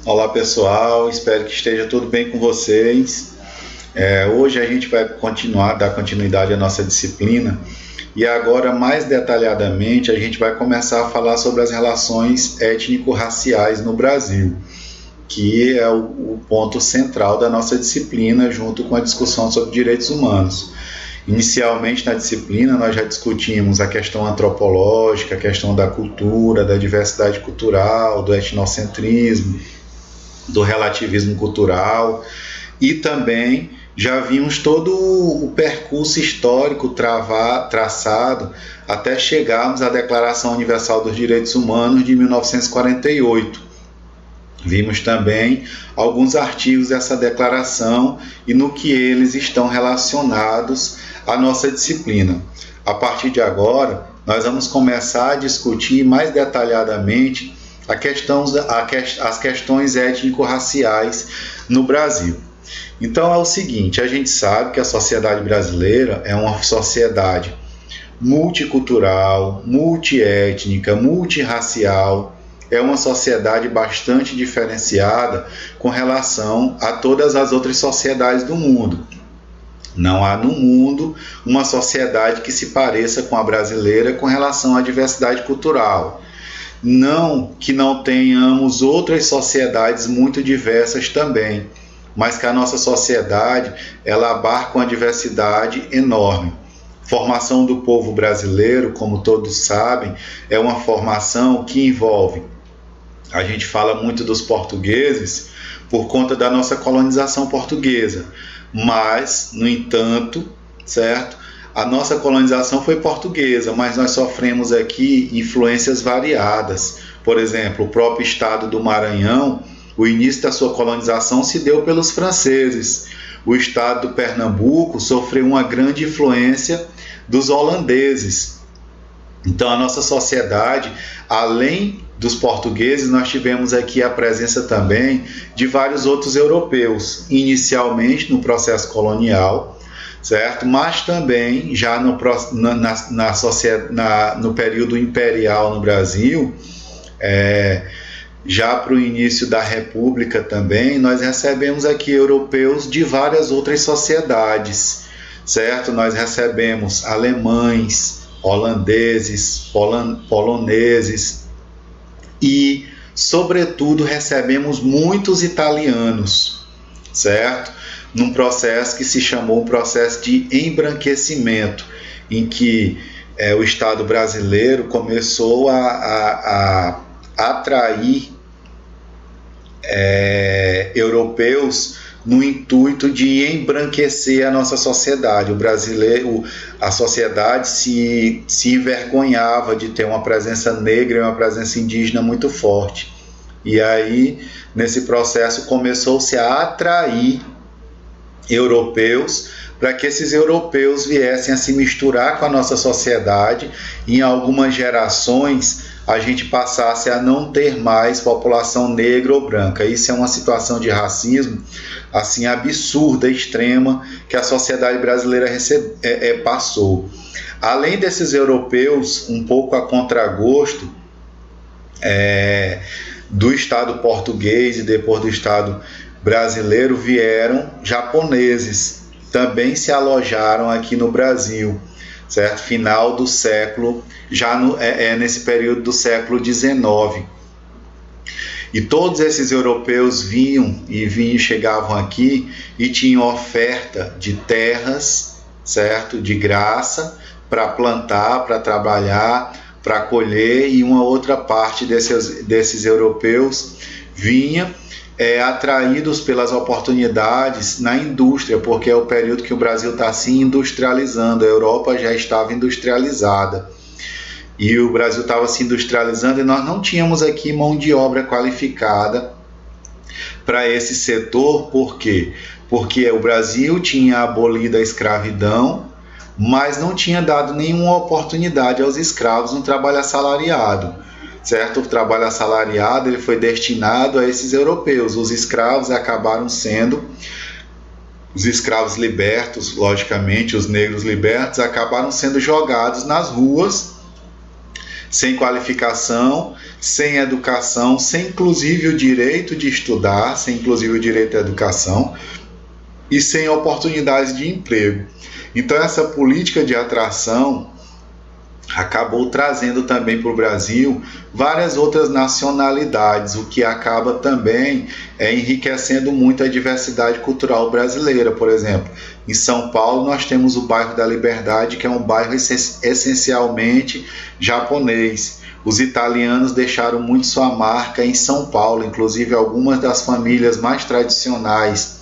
Olá pessoal, espero que esteja tudo bem com vocês. Hoje a gente vai dar continuidade à nossa disciplina e agora mais detalhadamente a gente vai começar a falar sobre as relações étnico-raciais no Brasil, que é o ponto central da nossa disciplina junto com a discussão sobre direitos humanos. Inicialmente na disciplina nós já discutimos a questão antropológica, a questão da cultura, da diversidade cultural, do etnocentrismo, do relativismo cultural, e também já vimos todo o percurso histórico traçado até chegarmos à Declaração Universal dos Direitos Humanos de 1948. Vimos também alguns artigos dessa declaração e no que eles estão relacionados à nossa disciplina. A partir de agora, nós vamos começar a discutir mais detalhadamente as questões étnico-raciais no Brasil. Então é o seguinte, a gente sabe que a sociedade brasileira é uma sociedade multicultural, multiétnica, multirracial, é uma sociedade bastante diferenciada com relação a todas as outras sociedades do mundo. Não há no mundo uma sociedade que se pareça com a brasileira com relação à diversidade cultural. Não que não tenhamos outras sociedades muito diversas também, mas que a nossa sociedade ela abarca uma diversidade enorme. Formação do povo brasileiro, como todos sabem, é uma formação que envolve, a gente fala muito dos portugueses por conta da nossa colonização portuguesa, mas, no entanto, certo? A nossa colonização foi portuguesa, mas nós sofremos aqui influências variadas. Por exemplo, o próprio estado do Maranhão, o início da sua colonização se deu pelos franceses. O estado do Pernambuco sofreu uma grande influência dos holandeses. Então, a nossa sociedade, além dos portugueses, nós tivemos aqui a presença também de vários outros europeus, inicialmente no processo colonial, certo? Mas também já no período imperial no Brasil, já para o início da República também, nós recebemos aqui europeus de várias outras sociedades, certo? Nós recebemos alemães, holandeses, poloneses e, sobretudo, recebemos muitos italianos, certo? Num processo que se chamou um processo de embranquecimento, em que o Estado brasileiro começou a atrair europeus no intuito de embranquecer a nossa sociedade. A sociedade se envergonhava de ter uma presença negra e uma presença indígena muito forte. E aí, nesse processo, começou-se a atrair europeus para que esses europeus viessem a se misturar com a nossa sociedade e em algumas gerações a gente passasse a não ter mais população negra ou branca. Isso é uma situação de racismo assim absurda, extrema, que a sociedade brasileira passou. Além desses europeus, um pouco a contragosto do Estado português e depois do Estado brasileiro, vieram japoneses, também se alojaram aqui no Brasil, certo? Final do século, nesse período do século XIX. E todos esses europeus chegavam aqui e tinham oferta de terras, certo? De graça, para plantar, para trabalhar, para colher, e uma outra parte desses europeus vinha atraídos pelas oportunidades na indústria, porque é o período que o Brasil está se industrializando, a Europa já estava industrializada. E o Brasil estava se industrializando e nós não tínhamos aqui mão de obra qualificada para esse setor. Por quê? Porque o Brasil tinha abolido a escravidão, mas não tinha dado nenhuma oportunidade aos escravos no trabalho assalariado, certo? O trabalho assalariado ele foi destinado a esses europeus. Os escravos acabaram sendo... Os escravos libertos, logicamente, os negros libertos, acabaram sendo jogados nas ruas, sem qualificação, sem educação, sem inclusive o direito de estudar, sem inclusive o direito à educação e sem oportunidades de emprego. Então essa política de atração acabou trazendo também para o Brasil várias outras nacionalidades, o que acaba também enriquecendo muito a diversidade cultural brasileira. Por exemplo, em São Paulo nós temos o bairro da Liberdade, que é um bairro essencialmente japonês. Os italianos deixaram muito sua marca em São Paulo, inclusive algumas das famílias mais tradicionais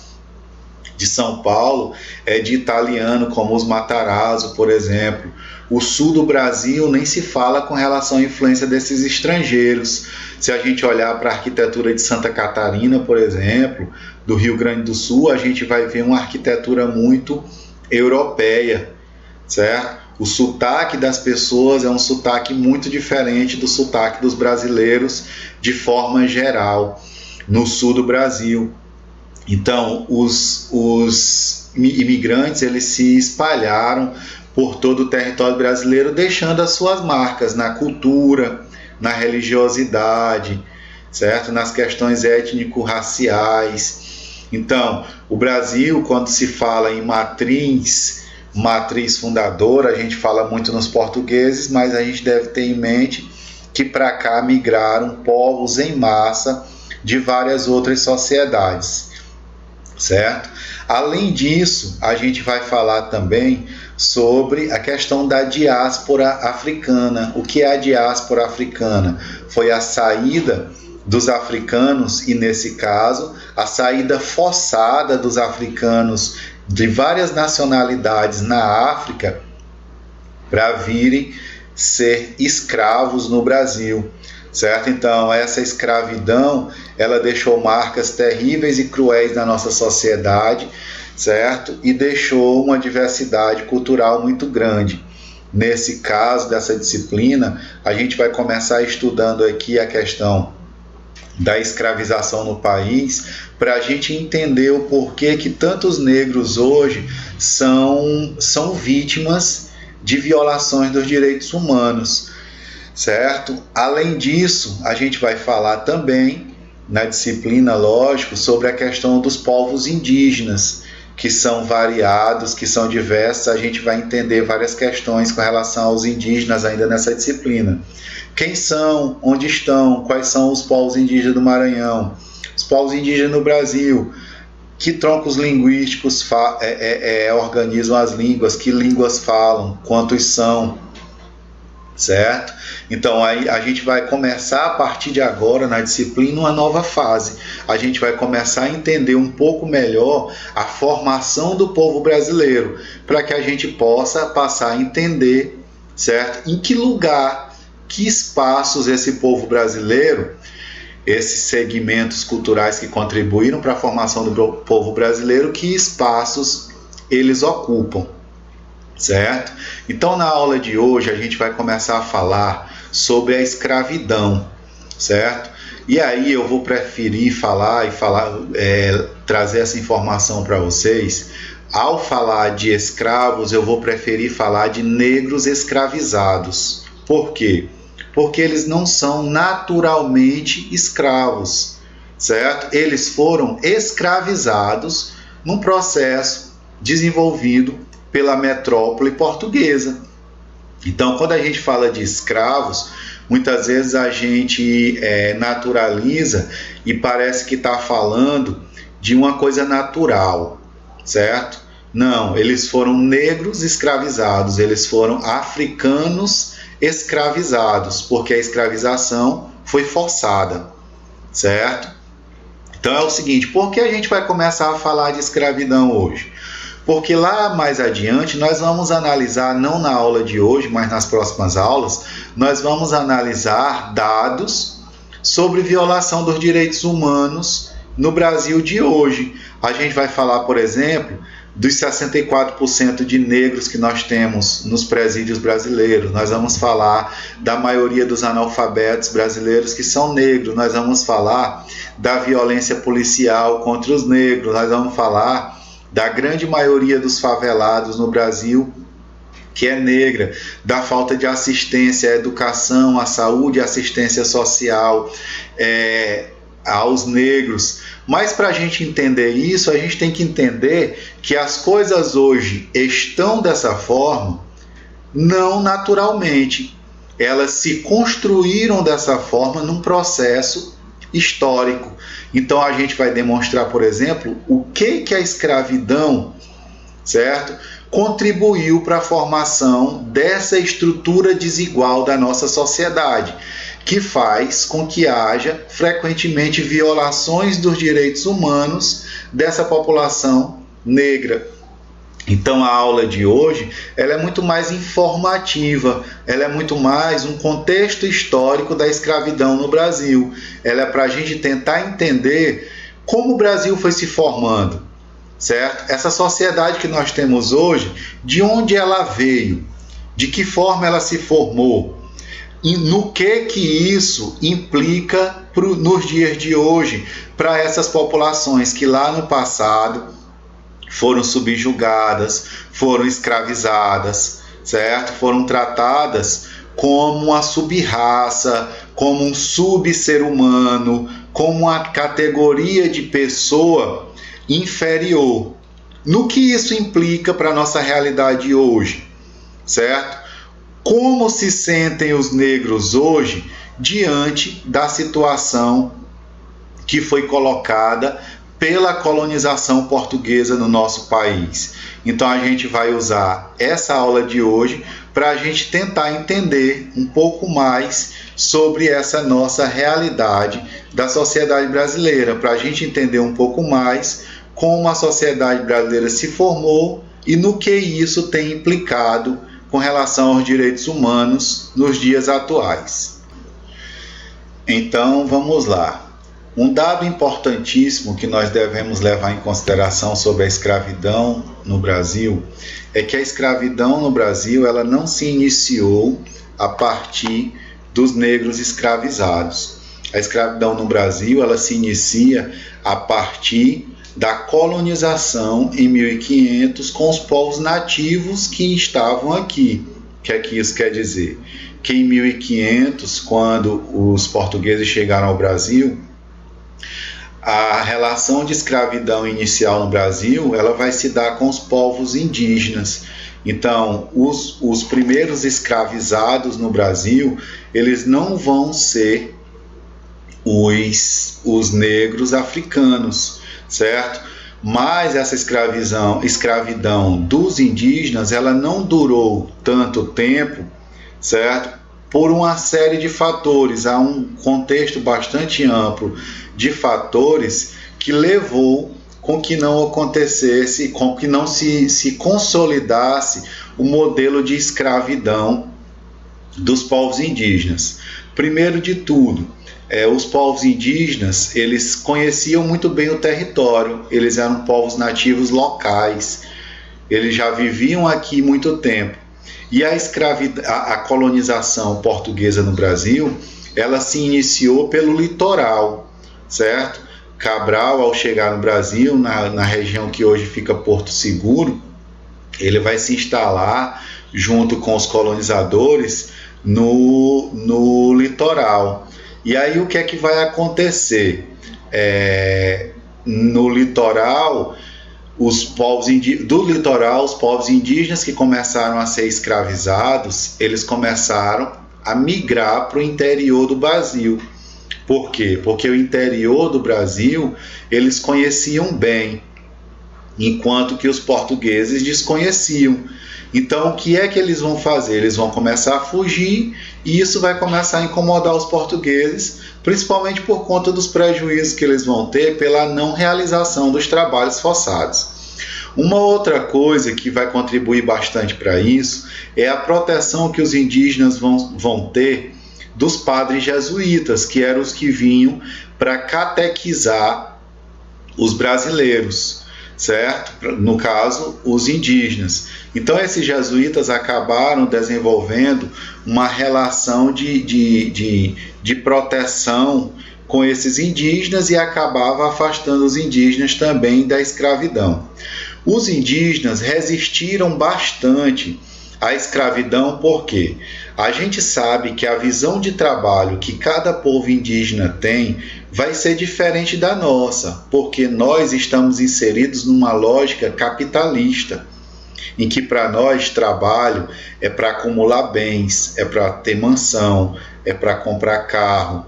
de São Paulo é de italiano, como os Matarazzo, por exemplo. O sul do Brasil nem se fala com relação à influência desses estrangeiros. Se a gente olhar para a arquitetura de Santa Catarina, por exemplo, do Rio Grande do Sul, a gente vai ver uma arquitetura muito europeia, certo? O sotaque das pessoas é um sotaque muito diferente do sotaque dos brasileiros de forma geral, no sul do Brasil. Então, os imigrantes eles se espalharam por todo o território brasileiro, deixando as suas marcas na cultura, na religiosidade, certo? Nas questões étnico-raciais. Então, o Brasil, quando se fala em matriz fundadora, a gente fala muito nos portugueses, mas a gente deve ter em mente que para cá migraram povos em massa de várias outras sociedades, certo? Além disso, a gente vai falar também sobre a questão da diáspora africana. O que é a diáspora africana? Foi a saída dos africanos, e nesse caso, a saída forçada dos africanos de várias nacionalidades na África para virem ser escravos no Brasil, certo? Então, essa escravidão, ela deixou marcas terríveis e cruéis na nossa sociedade, certo? E deixou uma diversidade cultural muito grande. Nesse caso, dessa disciplina, a gente vai começar estudando aqui a questão da escravização no país, para a gente entender o porquê que tantos negros hoje são vítimas de violações dos direitos humanos, certo? Além disso, a gente vai falar também, na disciplina, lógico, sobre a questão dos povos indígenas, que são variados, que são diversos. A gente vai entender várias questões com relação aos indígenas ainda nessa disciplina. Quem são? Onde estão? Quais são os povos indígenas do Maranhão? Os povos indígenas no Brasil? Que troncos linguísticos organizam as línguas? Que línguas falam? Quantos são? Certo? Então aí a gente vai começar a partir de agora na disciplina uma nova fase. A gente vai começar a entender um pouco melhor a formação do povo brasileiro, para que a gente possa passar a entender, certo? Em que lugar, que espaços esse povo brasileiro, esses segmentos culturais que contribuíram para a formação do povo brasileiro, que espaços eles ocupam. Certo? Então, na aula de hoje, a gente vai começar a falar sobre a escravidão, certo? E aí eu vou preferir trazer essa informação para vocês. Ao falar de escravos, eu vou preferir falar de negros escravizados. Por quê? Porque eles não são naturalmente escravos, certo? Eles foram escravizados num processo desenvolvido pela metrópole portuguesa. Então, quando a gente fala de escravos, muitas vezes a gente naturaliza e parece que está falando de uma coisa natural, certo? Não, eles foram negros escravizados, eles foram africanos escravizados, porque a escravização foi forçada, certo? Então é o seguinte, por que a gente vai começar a falar de escravidão hoje? Porque lá mais adiante nós vamos analisar, não na aula de hoje, mas nas próximas aulas, nós vamos analisar dados sobre violação dos direitos humanos no Brasil de hoje. A gente vai falar, por exemplo, dos 64% de negros que nós temos nos presídios brasileiros. Nós vamos falar da maioria dos analfabetos brasileiros que são negros. Nós vamos falar da violência policial contra os negros. Nós vamos falar da grande maioria dos favelados no Brasil que é negra, da falta de assistência à educação, à saúde, assistência social aos negros. Mas para a gente entender isso, a gente tem que entender que as coisas hoje estão dessa forma, não naturalmente. Elas se construíram dessa forma num processo histórico. Então a gente vai demonstrar, por exemplo, o que a escravidão, certo, contribuiu para a formação dessa estrutura desigual da nossa sociedade, que faz com que haja frequentemente violações dos direitos humanos dessa população negra. Então a aula de hoje ela é muito mais informativa, ela é muito mais um contexto histórico da escravidão no Brasil. Ela é para a gente tentar entender como o Brasil foi se formando, certo? Essa sociedade que nós temos hoje, de onde ela veio, de que forma ela se formou, e no que isso implica nos dias de hoje para essas populações que lá no passado foram subjugadas, foram escravizadas, certo? Foram tratadas como uma sub-raça, como um sub-ser humano, como uma categoria de pessoa inferior. No que isso implica para a nossa realidade hoje, certo? Como se sentem os negros hoje diante da situação que foi colocada pela colonização portuguesa no nosso país. Então a gente vai usar essa aula de hoje para a gente tentar entender um pouco mais sobre essa nossa realidade da sociedade brasileira, para a gente entender um pouco mais como a sociedade brasileira se formou e no que isso tem implicado com relação aos direitos humanos nos dias atuais. Então vamos lá. Um dado importantíssimo que nós devemos levar em consideração sobre a escravidão no Brasil é que a escravidão no Brasil ela não se iniciou a partir dos negros escravizados. A escravidão no Brasil ela se inicia a partir da colonização em 1500 com os povos nativos que estavam aqui. O que é que isso quer dizer? Que em 1500, quando os portugueses chegaram ao Brasil, a relação de escravidão inicial no Brasil ela vai se dar com os povos indígenas. Então, os primeiros escravizados no Brasil, eles não vão ser os negros africanos, certo? Mas essa escravidão dos indígenas, ela não durou tanto tempo, certo? Por uma série de fatores. Há um contexto bastante amplo de fatores que levou com que não acontecesse, com que não se consolidasse o modelo de escravidão dos povos indígenas. Primeiro de tudo, os povos indígenas, eles conheciam muito bem o território, eles eram povos nativos locais, eles já viviam aqui muito tempo. E a colonização portuguesa no Brasil, ela se iniciou pelo litoral, certo? Cabral, ao chegar no Brasil, na região que hoje fica Porto Seguro, ele vai se instalar junto com os colonizadores no litoral. E aí o que é que vai acontecer? No litoral, os povos indígenas que começaram a ser escravizados, eles começaram a migrar para o interior do Brasil. Por quê? Porque o interior do Brasil eles conheciam bem, enquanto que os portugueses desconheciam. Então o que é que eles vão fazer? Eles vão começar a fugir e isso vai começar a incomodar os portugueses, principalmente por conta dos prejuízos que eles vão ter pela não realização dos trabalhos forçados. Uma outra coisa que vai contribuir bastante para isso é a proteção que os indígenas vão ter dos padres jesuítas, que eram os que vinham para catequizar os brasileiros, certo? No caso, os indígenas. Então, esses jesuítas acabaram desenvolvendo uma relação de proteção com esses indígenas e acabava afastando os indígenas também da escravidão. Os indígenas resistiram bastante a escravidão, por quê? A gente sabe que a visão de trabalho que cada povo indígena tem vai ser diferente da nossa, porque nós estamos inseridos numa lógica capitalista, em que para nós trabalho é para acumular bens, é para ter mansão, é para comprar carro,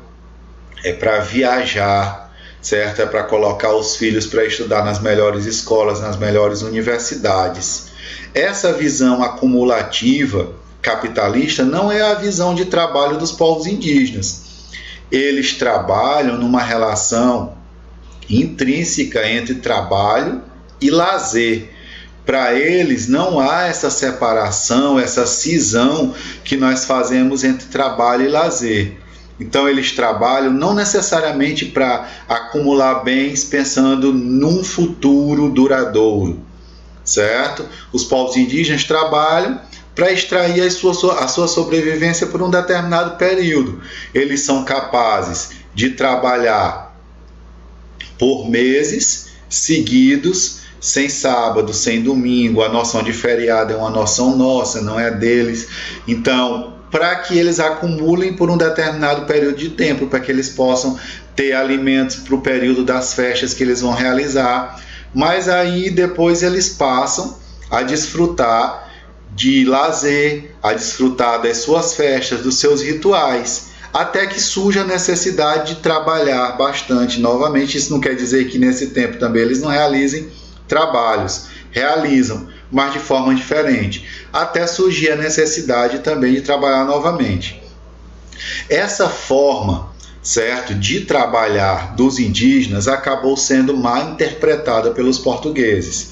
é para viajar, certo? É para colocar os filhos para estudar nas melhores escolas, nas melhores universidades. Essa visão acumulativa capitalista não é a visão de trabalho dos povos indígenas. Eles trabalham numa relação intrínseca entre trabalho e lazer. Para eles não há essa separação, essa cisão que nós fazemos entre trabalho e lazer. Então eles trabalham não necessariamente para acumular bens pensando num futuro duradouro, certo? Os povos indígenas trabalham para extrair a sua sobrevivência por um determinado período. Eles são capazes de trabalhar por meses seguidos, sem sábado, sem domingo. A noção de feriado é uma noção nossa, não é deles. Então, para que eles acumulem por um determinado período de tempo, para que eles possam ter alimentos para o período das festas que eles vão realizar. Mas aí depois eles passam a desfrutar de lazer, a desfrutar das suas festas, dos seus rituais, até que surge a necessidade de trabalhar bastante novamente. Isso não quer dizer que nesse tempo também eles não realizem trabalhos, realizam, mas de forma diferente, até surgir a necessidade também de trabalhar novamente. Essa forma, certo, de trabalhar dos indígenas acabou sendo mal interpretada pelos portugueses,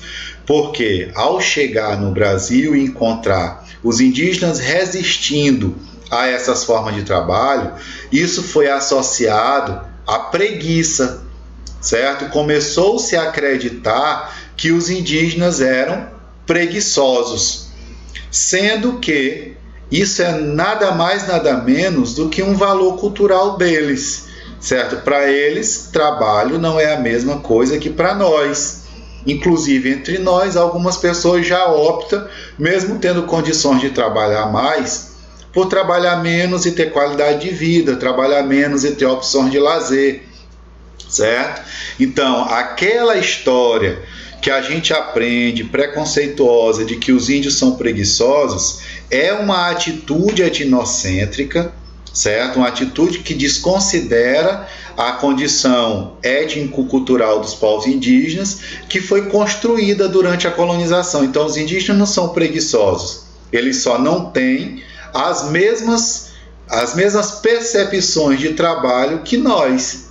porque ao chegar no Brasil e encontrar os indígenas resistindo a essas formas de trabalho, isso foi associado à preguiça, certo? Começou-se a acreditar que os indígenas eram preguiçosos, sendo que isso é nada mais, nada menos do que um valor cultural deles, certo? Para eles, trabalho não é a mesma coisa que para nós. Inclusive, entre nós, algumas pessoas já optam, mesmo tendo condições de trabalhar mais, por trabalhar menos e ter qualidade de vida, trabalhar menos e ter opções de lazer, certo? Então, aquela história que a gente aprende preconceituosa de que os índios são preguiçosos é uma atitude etnocêntrica, certo? Uma atitude que desconsidera a condição étnico-cultural dos povos indígenas, que foi construída durante a colonização. Então, os indígenas não são preguiçosos, eles só não têm as mesmas percepções de trabalho que nós,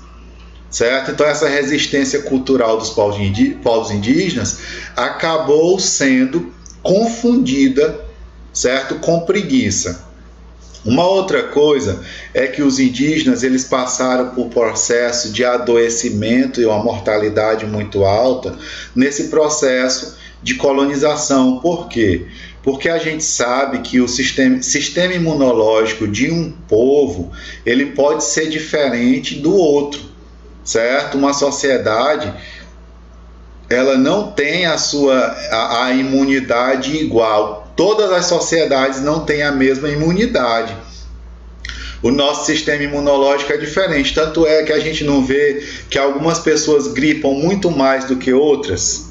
certo? Então, essa resistência cultural dos povos indígenas acabou sendo confundida, certo, com preguiça. Uma outra coisa é que os indígenas eles passaram por processo de adoecimento e uma mortalidade muito alta nesse processo de colonização. Por quê? Porque a gente sabe que o sistema imunológico de um povo ele pode ser diferente do outro, certo? Uma sociedade ela não tem a imunidade igual. Todas as sociedades não têm a mesma imunidade. O nosso sistema imunológico é diferente. Tanto é que a gente não vê que algumas pessoas gripam muito mais do que outras.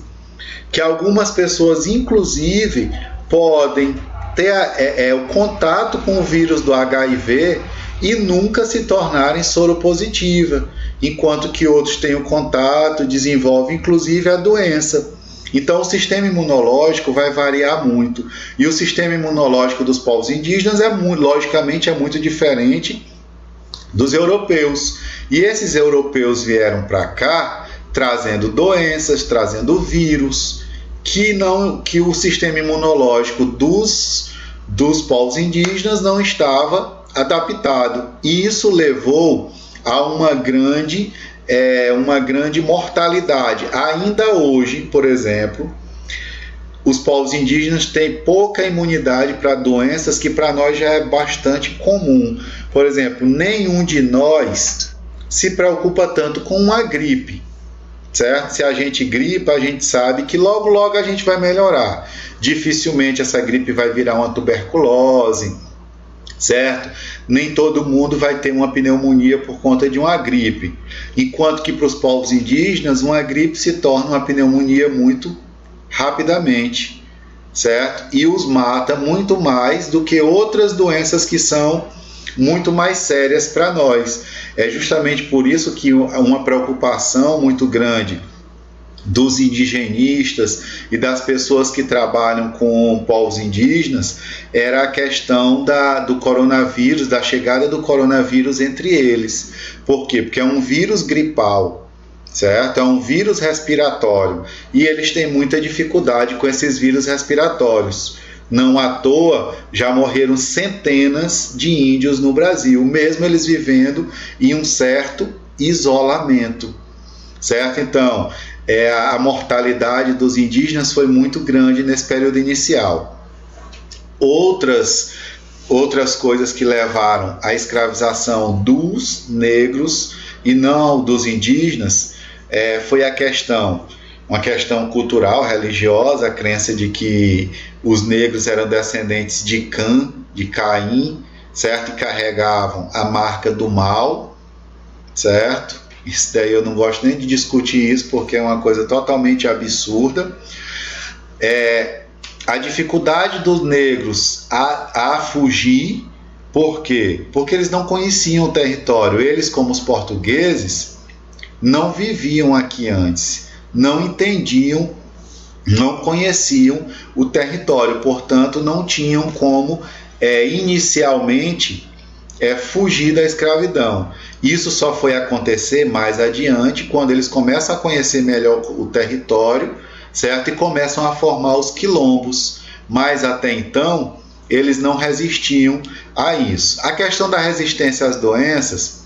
Que algumas pessoas, inclusive, podem ter o contato com o vírus do HIV e nunca se tornarem soropositivas. Enquanto que outros têm o contato, desenvolvem inclusive a doença. Então o sistema imunológico vai variar muito. E o sistema imunológico dos povos indígenas logicamente é muito diferente dos europeus. E esses europeus vieram para cá trazendo doenças, trazendo vírus, que o sistema imunológico dos povos indígenas não estava adaptado. E isso levou a uma grande mortalidade. Ainda hoje, por exemplo, os povos indígenas têm pouca imunidade para doenças que para nós já é bastante comum. Por exemplo, nenhum de nós se preocupa tanto com uma gripe, certo? Se a gente gripa, a gente sabe que logo, logo a gente vai melhorar. Dificilmente essa gripe vai virar uma tuberculose, certo? Nem todo mundo vai ter uma pneumonia por conta de uma gripe. Enquanto que para os povos indígenas, uma gripe se torna uma pneumonia muito rapidamente, certo? E os mata muito mais do que outras doenças que são muito mais sérias para nós. É justamente por isso que uma preocupação muito grande dos indigenistas e das pessoas que trabalham com povos indígenas era a questão do coronavírus, da chegada do coronavírus entre eles. Por quê? Porque é um vírus gripal, certo? É um vírus respiratório e eles têm muita dificuldade com esses vírus respiratórios. Não à toa já morreram centenas de índios no Brasil, mesmo eles vivendo em um certo isolamento, certo? Então, a mortalidade dos indígenas foi muito grande nesse período inicial. Outras coisas que levaram à escravização dos negros e não dos indígenas foi uma questão cultural, religiosa, a crença de que os negros eram descendentes de Caim, certo? E carregavam a marca do mal, certo? Isso daí eu não gosto nem de discutir isso, porque é uma coisa totalmente absurda. A dificuldade dos negros a fugir, por quê? Porque eles não conheciam o território. Eles, como os portugueses, não viviam aqui antes, não entendiam, não conheciam o território, portanto não tinham como inicialmente fugir da escravidão. Isso só foi acontecer mais adiante, quando eles começam a conhecer melhor o território, certo? E começam a formar os quilombos, mas até então eles não resistiam a isso. A questão da resistência às doenças,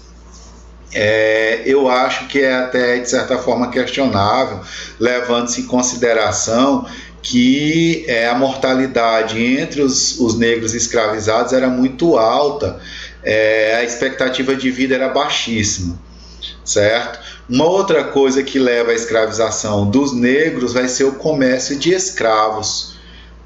eu acho que é até de certa forma questionável, levando-se em consideração que a mortalidade entre os negros escravizados era muito alta, a expectativa de vida era baixíssima, certo? Uma outra coisa que leva à escravização dos negros vai ser o comércio de escravos.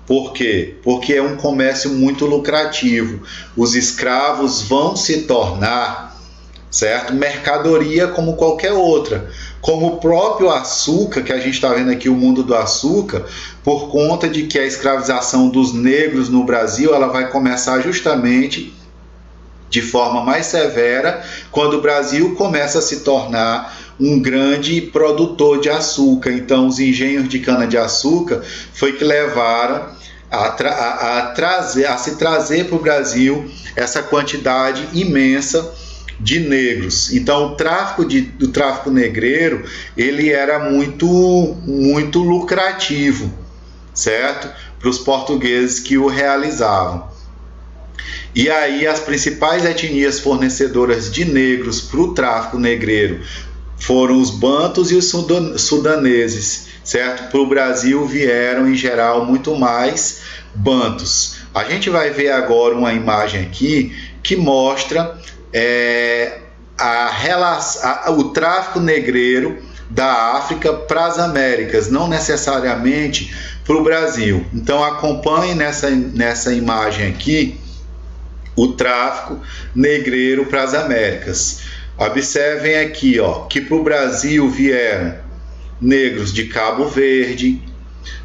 Por quê? Porque é um comércio muito lucrativo. Os escravos vão se tornar, certo? Mercadoria como qualquer outra. Como o próprio açúcar, que a gente está vendo aqui, o mundo do açúcar, por conta de que a escravização dos negros no Brasil ela vai começar justamente de forma mais severa quando o Brasil começa a se tornar um grande produtor de açúcar. Então, os engenhos de cana-de-açúcar foi que levaram a se trazer para o Brasil essa quantidade imensa de negros. Então, o tráfico negreiro ele era muito lucrativo, certo? Para os portugueses que o realizavam. E aí as principais etnias fornecedoras de negros para o tráfico negreiro foram os bantus e os sudaneses, certo? Para o Brasil vieram em geral muito mais bantus. A gente vai ver agora uma imagem aqui que mostra o tráfico negreiro da África para as Américas, não necessariamente para o Brasil. Então acompanhe nessa imagem aqui o tráfico negreiro para as Américas. Observem aqui, que para o Brasil vieram negros de Cabo Verde,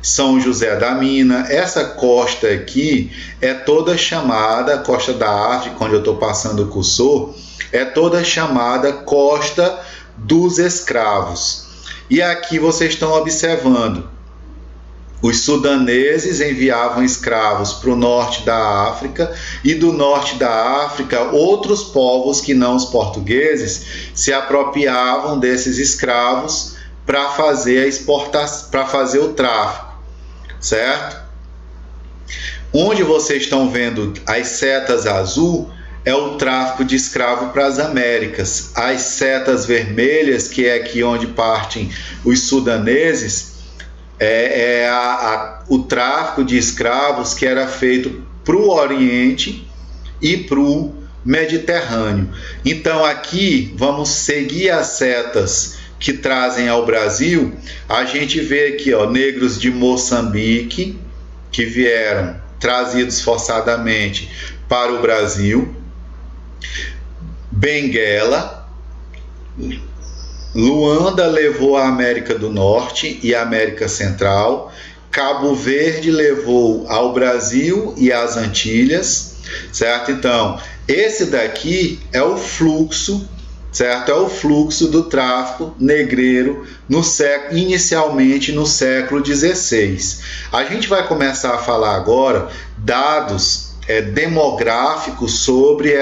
São José da Mina. Essa costa aqui é toda chamada, costa da África, onde eu estou passando o cursor, é toda chamada Costa dos Escravos. E aqui vocês estão observando, os sudaneses enviavam escravos para o norte da África, e do norte da África outros povos que não os portugueses se apropriavam desses escravos para fazer a exportação, para fazer o tráfico, certo? Onde vocês estão vendo as setas azul é o tráfico de escravo para as Américas. As setas vermelhas, que é aqui onde partem os sudaneses, o tráfico de escravos que era feito para o Oriente e para o Mediterrâneo. Então aqui vamos seguir as setas que trazem ao Brasil, a gente vê aqui, ó, negros de Moçambique, que vieram trazidos forçadamente para o Brasil, Benguela, Luanda levou a América do Norte e a América Central, Cabo Verde levou ao Brasil e às Antilhas, certo? Então, esse daqui é o fluxo, certo? É o fluxo do tráfico negreiro inicialmente no século XVI. A gente vai começar a falar agora dados demográficos sobre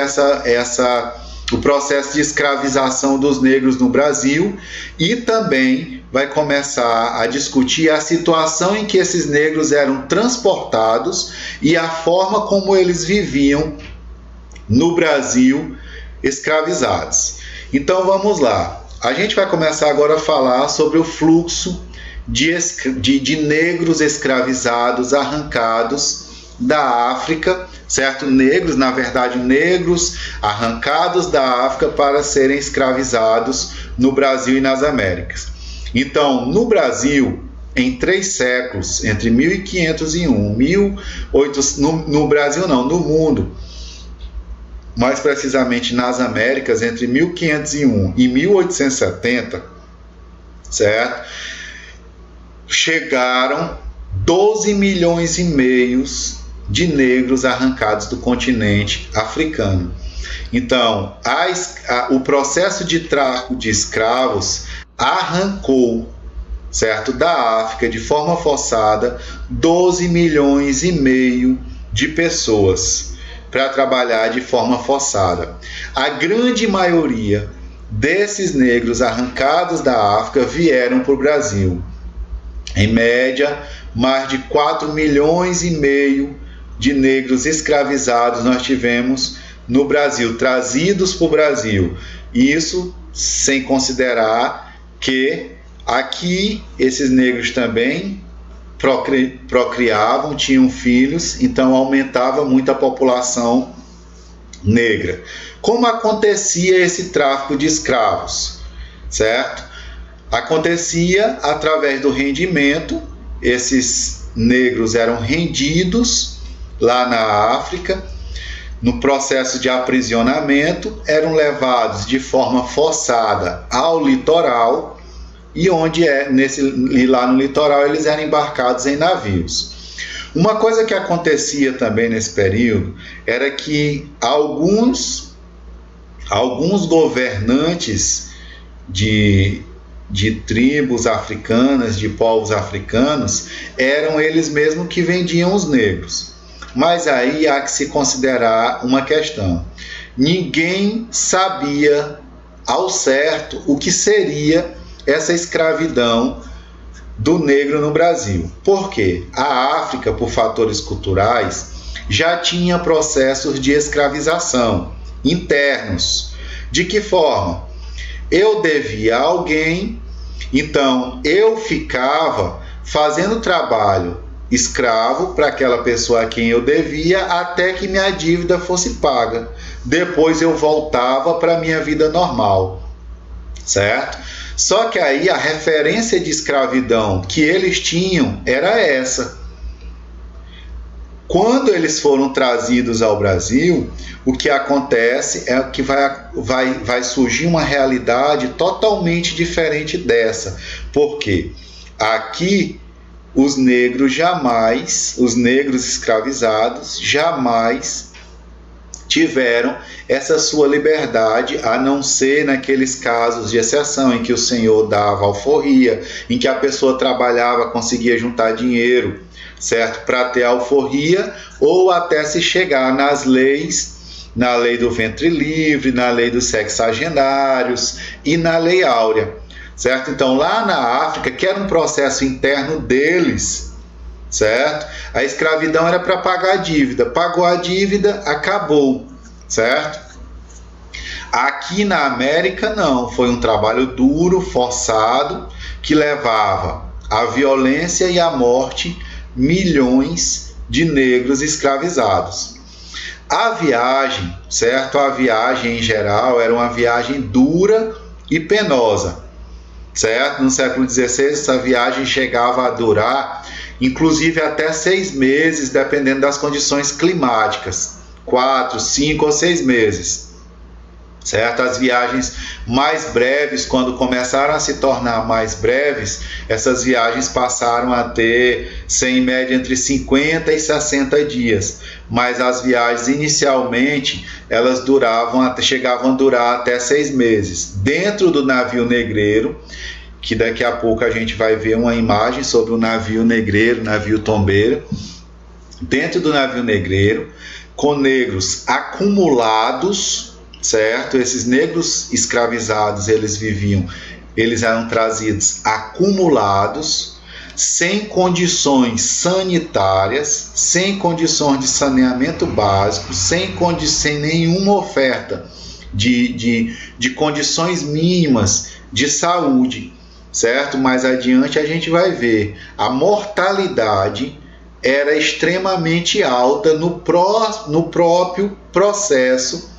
o processo de escravização dos negros no Brasil, e também vai começar a discutir a situação em que esses negros eram transportados e a forma como eles viviam no Brasil escravizados. Então vamos lá. A gente vai começar agora a falar sobre o fluxo de negros escravizados arrancados da África, certo? Negros arrancados da África para serem escravizados no Brasil e nas Américas. Então, no Brasil, em 3 séculos, entre 1501 e no Brasil não, no mundo, mais precisamente nas Américas, entre 1501 e 1870, certo? Chegaram 12 milhões e meio de negros arrancados do continente africano. Então, o processo de tráfico de escravos arrancou, certo, da África de forma forçada 12 milhões e meio de pessoas para trabalhar de forma forçada. A grande maioria desses negros arrancados da África vieram para o Brasil. Em média, mais de 4 milhões e meio de negros escravizados nós tivemos no Brasil, trazidos para o Brasil. Isso sem considerar que aqui esses negros também procriavam, tinham filhos, então aumentava muito a população negra. Como acontecia esse tráfico de escravos, certo? Acontecia através do rendimento. Esses negros eram rendidos lá na África, no processo de aprisionamento, eram levados de forma forçada ao litoral, e lá no litoral eles eram embarcados em navios. Uma coisa que acontecia também nesse período era que alguns governantes de tribos africanas, de povos africanos, eram eles mesmos que vendiam os negros. Mas aí há que se considerar uma questão. Ninguém sabia ao certo o que seria essa escravidão do negro no Brasil. Por quê? A África, por fatores culturais, já tinha processos de escravização internos. De que forma? Eu devia a alguém, então eu ficava fazendo trabalho escravo para aquela pessoa a quem eu devia até que minha dívida fosse paga. Depois eu voltava para a minha vida normal, certo? Só que aí a referência de escravidão que eles tinham era essa. Quando eles foram trazidos ao Brasil, o que acontece é que vai surgir uma realidade totalmente diferente dessa. Por quê? Aqui, os negros escravizados, jamais tiveram essa sua liberdade, a não ser naqueles casos de exceção em que o senhor dava alforria, em que a pessoa trabalhava, conseguia juntar dinheiro, certo, para ter alforria, ou até se chegar nas leis, na lei do ventre livre, na lei dos sexagenários e na lei áurea, certo? Então, lá na África, que era um processo interno deles, certo? A escravidão era para pagar a dívida. Pagou a dívida, acabou, certo? Aqui na América, não. Foi um trabalho duro, forçado, que levava à violência e à morte milhões de negros escravizados. A viagem, certo? A viagem em geral era uma viagem dura e penosa. certo? No século XVI, essa viagem chegava a durar, inclusive até 6 meses, dependendo das condições climáticas, 4, 5 ou 6 meses, certo? As viagens mais breves, quando começaram a se tornar mais breves, essas viagens passaram a ter, em média, entre 50 e 60 dias, mas as viagens inicialmente, elas chegavam a durar até 6 meses. Dentro do navio negreiro, que daqui a pouco a gente vai ver uma imagem sobre o navio negreiro, navio tombeiro, dentro do navio negreiro, com negros acumulados, certo? Esses negros escravizados, eles eram trazidos acumulados, sem condições sanitárias, sem condições de saneamento básico, sem nenhuma oferta de condições mínimas de saúde, certo? Mais adiante a gente vai ver, a mortalidade era extremamente alta no próprio processo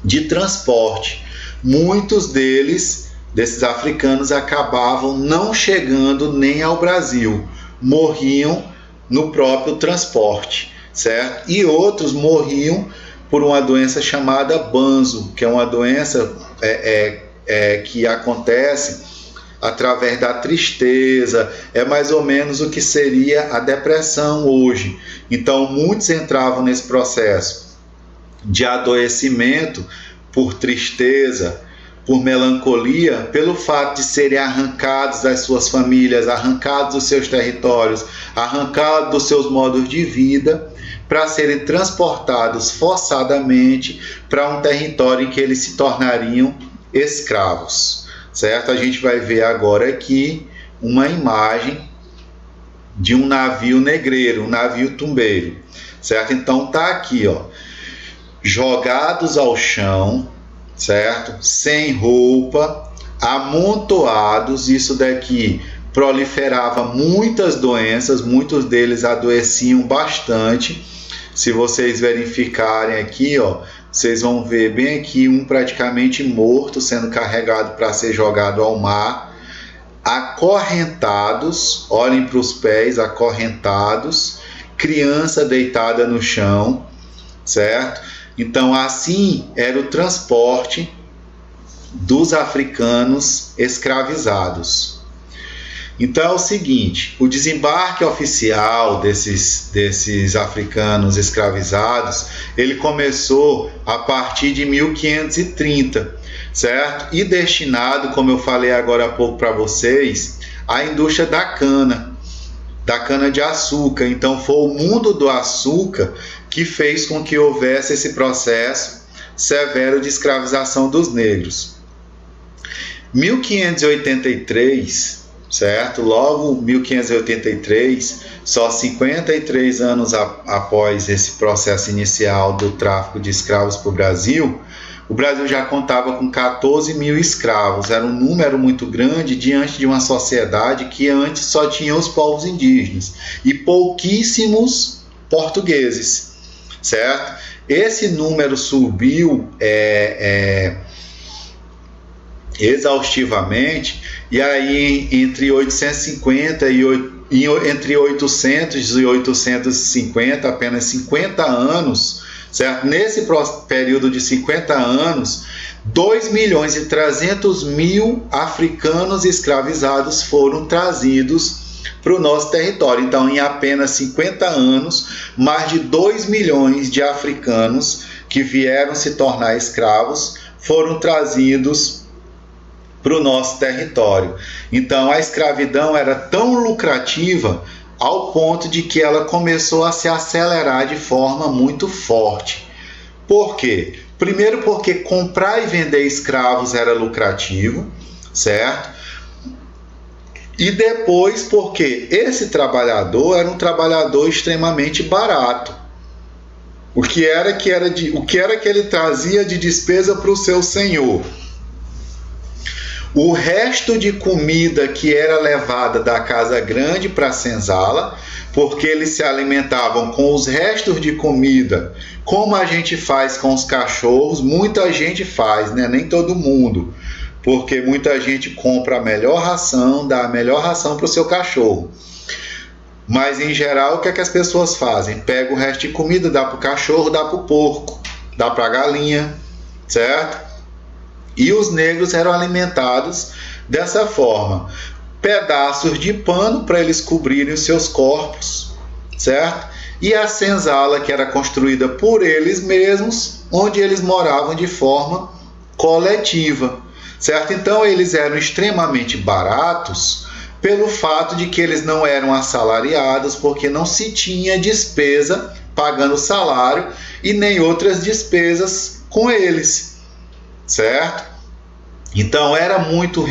de transporte. Muitos desses africanos, acabavam não chegando nem ao Brasil, morriam no próprio transporte, certo? E outros morriam por uma doença chamada banzo, que é uma doença que acontece através da tristeza, é mais ou menos o que seria a depressão hoje. Então, muitos entravam nesse processo de adoecimento por tristeza, por melancolia, pelo fato de serem arrancados das suas famílias, arrancados dos seus territórios, arrancados dos seus modos de vida, para serem transportados forçadamente para um território em que eles se tornariam escravos, certo? A gente vai ver agora aqui uma imagem de um navio negreiro, um navio tumbeiro, certo? Então tá aqui, ó, jogados ao chão, certo? Sem roupa, amontoados. Isso daqui proliferava muitas doenças, muitos deles adoeciam bastante. Se vocês verificarem aqui, ó, vocês vão ver bem aqui um praticamente morto sendo carregado para ser jogado ao mar, acorrentados, olhem para os pés, acorrentados, criança deitada no chão, certo? Então, assim era o transporte dos africanos escravizados. Então, é o seguinte, o desembarque oficial desses africanos escravizados, ele começou a partir de 1530, certo? E destinado, como eu falei agora há pouco para vocês, à indústria da cana de açúcar. Então, foi o mundo do açúcar que fez com que houvesse esse processo severo de escravização dos negros. 1583, certo? Logo 1583, só 53 anos após esse processo inicial do tráfico de escravos para o Brasil já contava com 14 mil escravos. Era um número muito grande diante de uma sociedade que antes só tinha os povos indígenas e pouquíssimos portugueses, certo? Esse número subiu exaustivamente, e aí entre 850 entre 800 e 850, apenas 50 anos, certo? Nesse período de 50 anos, 2.300.000 africanos escravizados foram trazidos para o nosso território. Então, em apenas 50 anos, mais de 2 milhões de africanos que vieram se tornar escravos foram trazidos para o nosso território. Então, a escravidão era tão lucrativa ao ponto de que ela começou a se acelerar de forma muito forte. Por quê? Primeiro porque comprar e vender escravos era lucrativo, certo? E depois porque esse trabalhador era um trabalhador extremamente barato. O que era que ele trazia de despesa para o seu senhor? O resto de comida que era levada da casa grande para a senzala, porque eles se alimentavam com os restos de comida, como a gente faz com os cachorros. Muita gente faz, né? Nem todo mundo. porque muita gente compra a melhor ração, dá a melhor ração para o seu cachorro. Mas em geral, o que é que as pessoas fazem? Pega o resto de comida, dá para o cachorro, dá para o porco, dá para a galinha, certo? E os negros eram alimentados dessa forma. Pedaços de pano para eles cobrirem os seus corpos, certo? E a senzala, que era construída por eles mesmos, onde eles moravam de forma coletiva, certo? Então eles eram extremamente baratos pelo fato de que eles não eram assalariados, porque não se tinha despesa pagando salário e nem outras despesas com eles, certo? Então era muito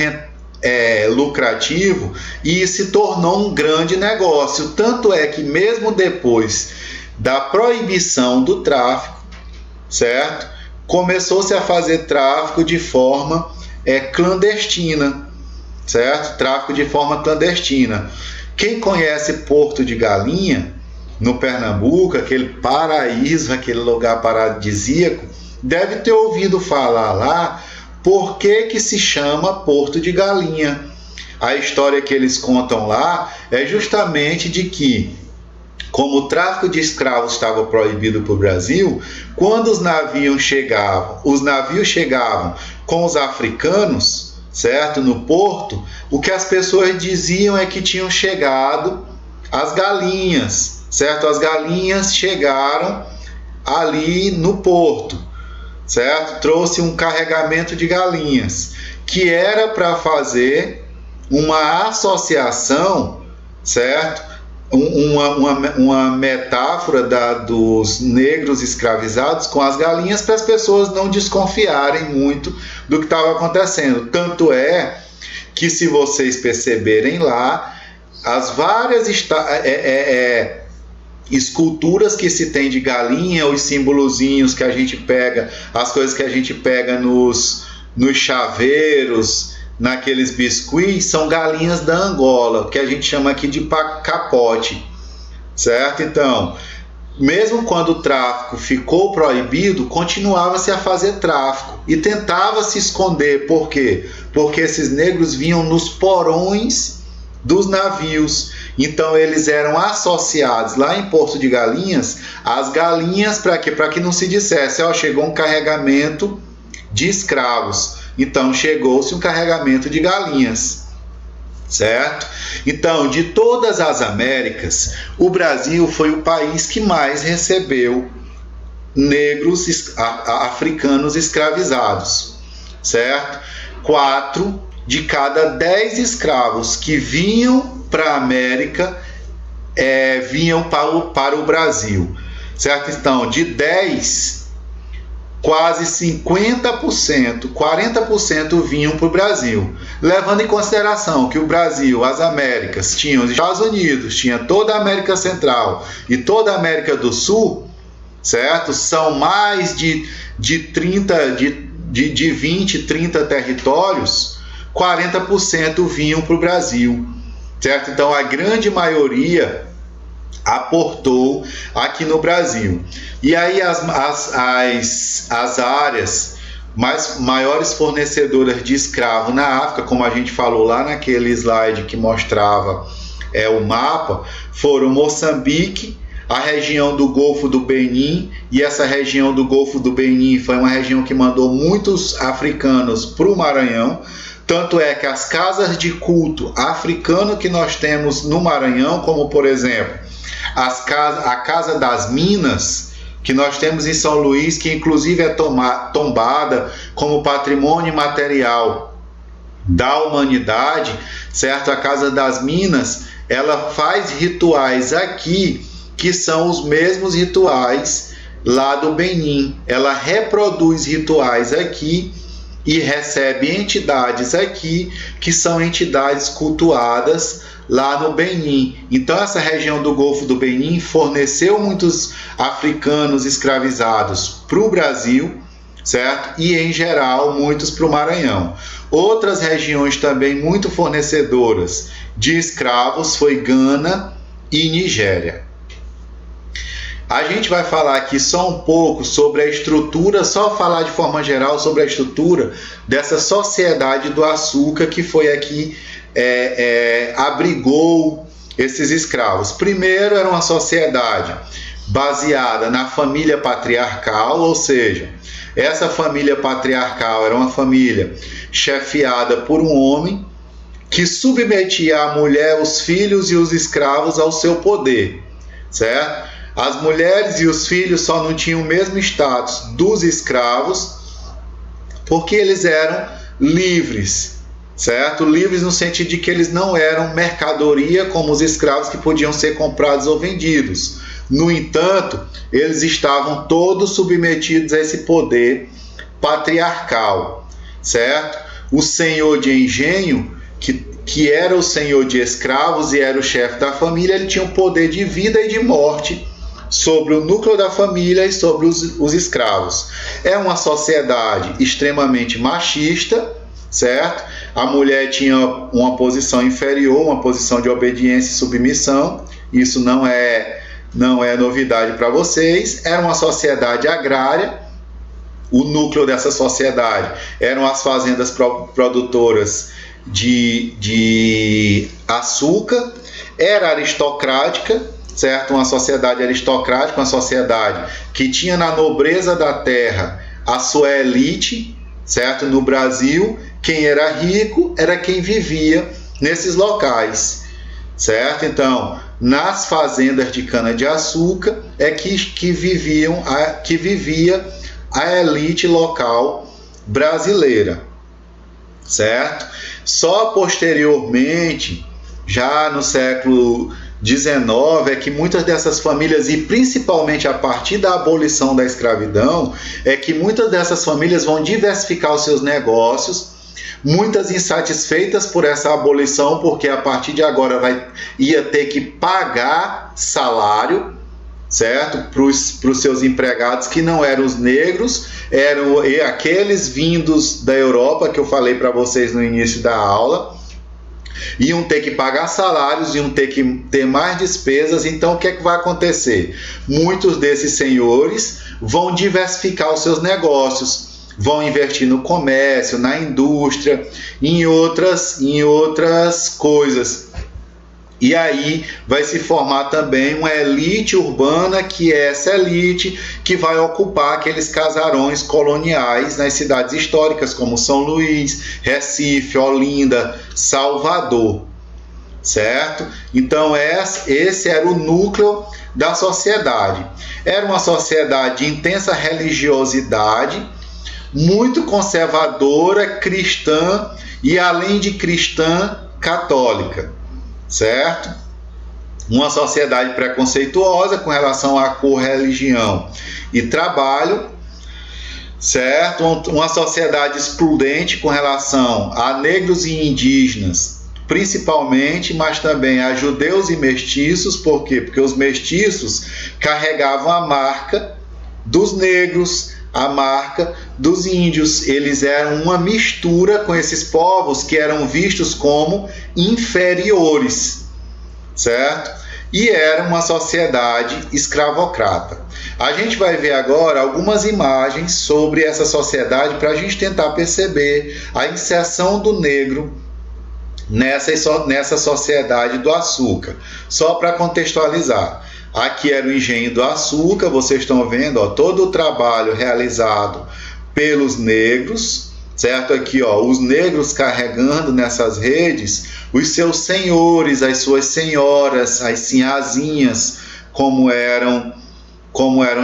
lucrativo e se tornou um grande negócio. Tanto é que mesmo depois da proibição do tráfico, certo? Começou-se a fazer tráfico de forma clandestina, certo? Tráfico de forma clandestina. Quem conhece Porto de Galinha, no Pernambuco, aquele paraíso, aquele lugar paradisíaco, deve ter ouvido falar lá por que se chama Porto de Galinha. A história que eles contam lá é justamente de que, como o tráfico de escravos estava proibido para o Brasil, quando os navios chegavam com os africanos, certo, no porto, o que as pessoas diziam é que tinham chegado as galinhas, certo? As galinhas chegaram ali no porto, certo? Trouxe um carregamento de galinhas, que era para fazer uma associação, certo? Uma metáfora dos negros escravizados com as galinhas, para as pessoas não desconfiarem muito do que estava acontecendo. Tanto é que, se vocês perceberem lá, as várias esculturas que se tem de galinha, os símbolozinhos que a gente pega, as coisas que a gente pega nos chaveiros, naqueles biscuits, são galinhas da Angola, que a gente chama aqui de capote, certo? Então, mesmo quando o tráfico ficou proibido, continuava-se a fazer tráfico e tentava se esconder. Por quê? Porque esses negros vinham nos porões dos navios. Então eles eram associados lá em Porto de Galinhas, as galinhas, para quê? Para que não se dissesse, chegou um carregamento de escravos. Então chegou-se um carregamento de galinhas, certo? Então, de todas as Américas, o Brasil foi o país que mais recebeu negros africanos escravizados, certo? 4 de cada 10 escravos que vinham para a América vinham para o Brasil, certo? Então, de 10, quase 50%, 40% vinham para o Brasil, levando em consideração que o Brasil, as Américas, tinham os Estados Unidos, tinha toda a América Central e toda a América do Sul, certo? São mais de 20, 30 territórios, 40% vinham para o Brasil, certo? Então a grande maioria aportou aqui no Brasil. E aí as áreas maiores fornecedoras de escravo na África, como a gente falou lá naquele slide que mostrava o mapa, foram Moçambique, a região do Golfo do Benin, e essa região do Golfo do Benin foi uma região que mandou muitos africanos para o Maranhão. Tanto é que as casas de culto africano que nós temos no Maranhão, como por exemplo a Casa das Minas, que nós temos em São Luís, que inclusive é tombada como patrimônio material da humanidade, certo? A Casa das Minas, ela faz rituais aqui que são os mesmos rituais lá do Benin. Ela reproduz rituais aqui e recebe entidades aqui que são entidades cultuadas lá no Benin. Então essa região do Golfo do Benin forneceu muitos africanos escravizados para o Brasil, certo? E em geral muitos para o Maranhão. Outras regiões também muito fornecedoras de escravos foi Gana e Nigéria. A gente vai falar aqui só um pouco sobre a estrutura, só falar de forma geral sobre a estrutura dessa sociedade do açúcar que foi aqui, abrigou esses escravos. Primeiro, era uma sociedade baseada na família patriarcal, ou seja, essa família patriarcal era uma família chefiada por um homem que submetia a mulher, os filhos e os escravos ao seu poder, certo? As mulheres e os filhos só não tinham o mesmo status dos escravos porque eles eram livres, certo? Livres no sentido de que eles não eram mercadoria como os escravos que podiam ser comprados ou vendidos. No entanto, eles estavam todos submetidos a esse poder patriarcal, certo? O senhor de engenho, que era o senhor de escravos e era o chefe da família, ele tinha o poder de vida e de morte sobre o núcleo da família e sobre os escravos. É uma sociedade extremamente machista, certo? A mulher tinha uma posição inferior, uma posição de obediência e submissão. Isso não é novidade para vocês. Era uma sociedade agrária. O núcleo dessa sociedade eram as fazendas produtoras de açúcar. Era aristocrática, certo? Uma sociedade aristocrática, uma sociedade que tinha na nobreza da terra a sua elite, certo? No Brasil, quem era rico era quem vivia nesses locais, certo? Então, nas fazendas de cana-de-açúcar é que vivia a elite local brasileira, certo? Só posteriormente, já no século 19, é que muitas dessas famílias, e principalmente a partir da abolição da escravidão, é que muitas dessas famílias vão diversificar os seus negócios, muitas insatisfeitas por essa abolição, porque a partir de agora ia ter que pagar salário, certo? Para os seus empregados, que não eram os negros, eram aqueles vindos da Europa, que eu falei para vocês no início da aula. Iam ter que pagar salários, iam ter que ter mais despesas. Então o que é que vai acontecer? Muitos desses senhores vão diversificar os seus negócios, vão investir no comércio, na indústria, em outras coisas. E aí vai se formar também uma elite urbana, que é essa elite que vai ocupar aqueles casarões coloniais nas cidades históricas como São Luís, Recife, Olinda, Salvador, certo? Então esse era o núcleo da sociedade. Era uma sociedade de intensa religiosidade, muito conservadora, cristã e, além de cristã, católica, certo? Uma sociedade preconceituosa com relação à cor, religião e trabalho, certo? Uma sociedade excludente com relação a negros e indígenas, principalmente, mas também a judeus e mestiços. Por quê? Porque os mestiços carregavam a marca dos negros, a marca dos índios. Eles eram uma mistura com esses povos que eram vistos como inferiores, certo? E era uma sociedade escravocrata. A gente vai ver agora algumas imagens sobre essa sociedade para a gente tentar perceber a inserção do negro nessa sociedade do açúcar. Só para contextualizar. Aqui era o engenho do açúcar, vocês estão vendo, ó, todo o trabalho realizado pelos negros, certo? Aqui, ó, os negros carregando nessas redes os seus senhores, as suas senhoras, as sinhazinhas, como eram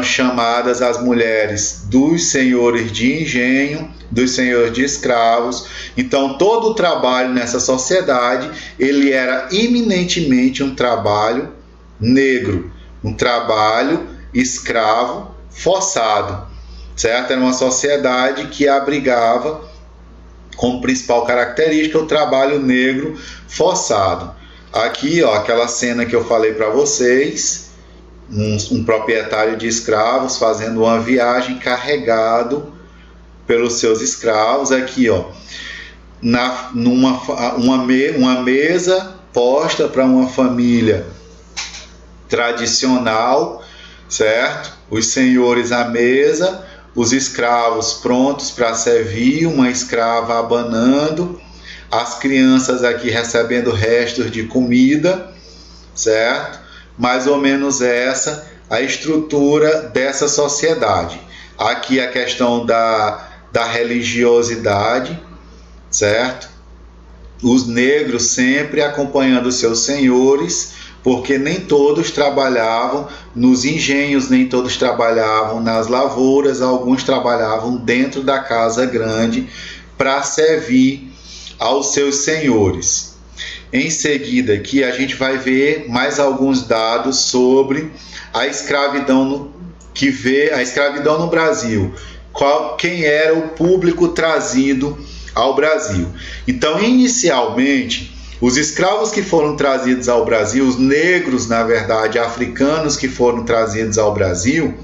chamadas as mulheres dos senhores de engenho, dos senhores de escravos. Então, todo o trabalho nessa sociedade, ele era eminentemente um trabalho negro, um trabalho escravo forçado, certo? Era uma sociedade que abrigava como principal característica o trabalho negro forçado. Aqui, ó, aquela cena que eu falei para vocês, um proprietário de escravos fazendo uma viagem carregado pelos seus escravos. Aqui, ó, uma mesa posta para uma família tradicional, certo? Os senhores à mesa, os escravos prontos para servir, uma escrava abanando, as crianças aqui recebendo restos de comida, certo? Mais ou menos essa a estrutura dessa sociedade. Aqui a questão da religiosidade, certo? Os negros sempre acompanhando seus senhores, porque nem todos trabalhavam nos engenhos, nem todos trabalhavam nas lavouras, alguns trabalhavam dentro da casa grande para servir aos seus senhores. Em seguida aqui a gente vai ver mais alguns dados sobre a escravidão no Brasil. Quem era o público trazido ao Brasil. Então, inicialmente, os escravos que foram trazidos ao Brasil, os negros, na verdade, africanos que foram trazidos ao Brasil,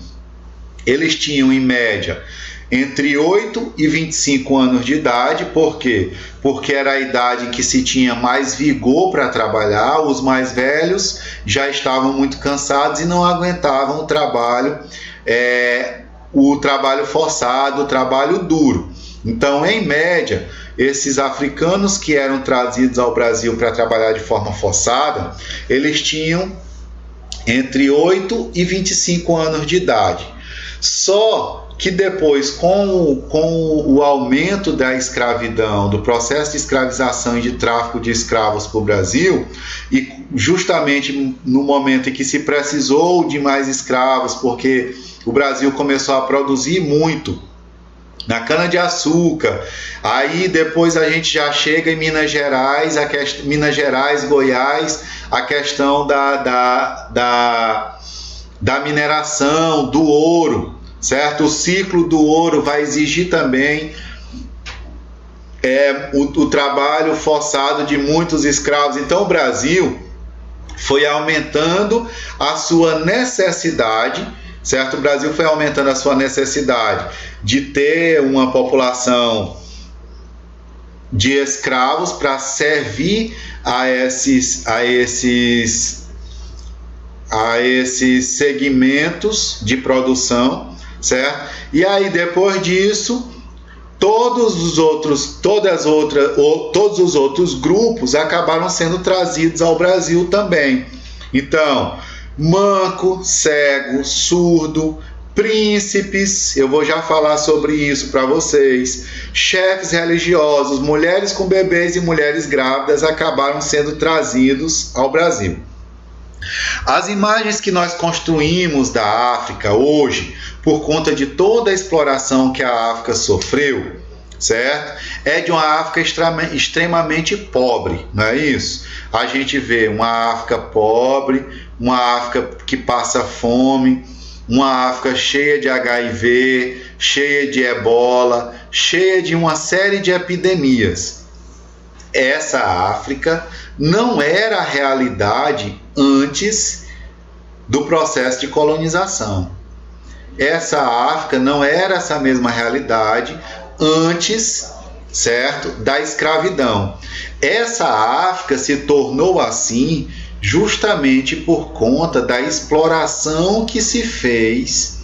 eles tinham, em média, entre 8 e 25 anos de idade. Por quê? Porque era a idade em que se tinha mais vigor para trabalhar, os mais velhos já estavam muito cansados e não aguentavam o trabalho forçado, o trabalho duro. Então, em média, esses africanos que eram trazidos ao Brasil para trabalhar de forma forçada, eles tinham entre 8 e 25 anos de idade. Só que depois, com o aumento da escravidão, do processo de escravização e de tráfico de escravos para o Brasil, e justamente no momento em que se precisou de mais escravos, porque o Brasil começou a produzir muito na cana-de-açúcar, aí depois a gente já chega em Minas Gerais, Goiás, a questão da mineração, do ouro, certo? O ciclo do ouro vai exigir também o trabalho forçado de muitos escravos. Então o Brasil foi aumentando a sua necessidade, certo? O Brasil foi aumentando a sua necessidade de ter uma população de escravos para servir a esses segmentos de produção, certo? E aí, depois disso, todos os outros grupos acabaram sendo trazidos ao Brasil também. Então, manco, cego, surdo, príncipes, eu vou já falar sobre isso para vocês, chefes religiosos, mulheres com bebês e mulheres grávidas acabaram sendo trazidos ao Brasil. As imagens que nós construímos da África hoje, por conta de toda a exploração que a África sofreu, certo? É de uma África extremamente pobre, não é isso? A gente vê uma África pobre, uma África que passa fome, uma África cheia de HIV, cheia de ebola, cheia de uma série de epidemias. Essa África não era a realidade antes do processo de colonização. Essa África não era essa mesma realidade antes, certo, da escravidão. Essa África se tornou assim justamente por conta da exploração que se fez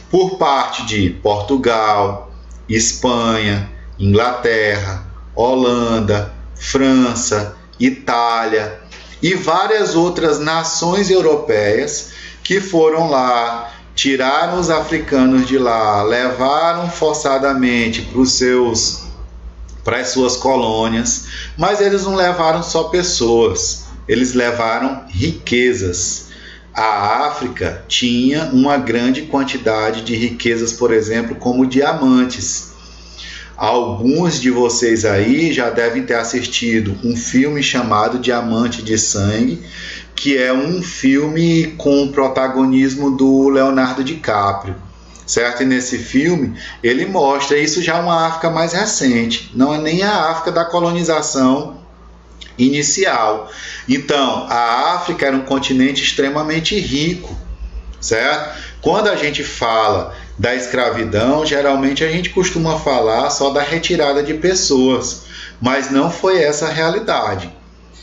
por parte de Portugal, Espanha, Inglaterra, Holanda, França, Itália e várias outras nações europeias que foram lá, tiraram os africanos de lá, levaram forçadamente para as suas colônias, mas eles não levaram só pessoas, eles levaram riquezas. A África tinha uma grande quantidade de riquezas, por exemplo, como diamantes. Alguns de vocês aí já devem ter assistido um filme chamado Diamante de Sangue, que é um filme com o protagonismo do Leonardo DiCaprio, certo? E nesse filme ele mostra isso já uma África mais recente, não é nem a África da colonização inicial. Então, a África era um continente extremamente rico, certo? Quando a gente fala da escravidão, geralmente a gente costuma falar só da retirada de pessoas, mas não foi essa a realidade.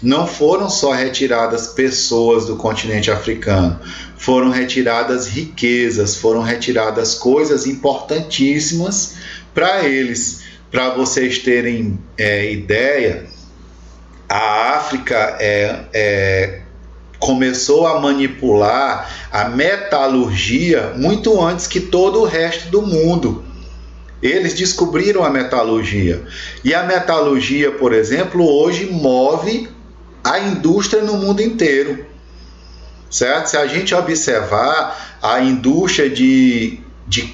não foram só retiradas pessoas do continente africano, foram retiradas riquezas, foram retiradas coisas importantíssimas para eles. Para vocês terem ideia, a África começou a manipular a metalurgia muito antes que todo o resto do mundo. Eles descobriram a metalurgia. E a metalurgia, por exemplo, hoje move a indústria no mundo inteiro. Certo? Se a gente observar a indústria de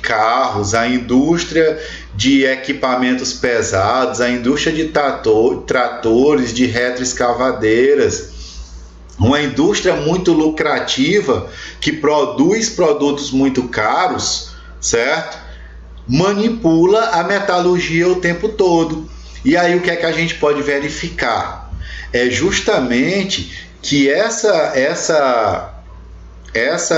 carros, a indústria de equipamentos pesados, a indústria de tratores, de retroescavadeiras, uma indústria muito lucrativa que produz produtos muito caros, certo? Manipula a metalurgia o tempo todo. E aí o que é que a gente pode verificar? É justamente que essa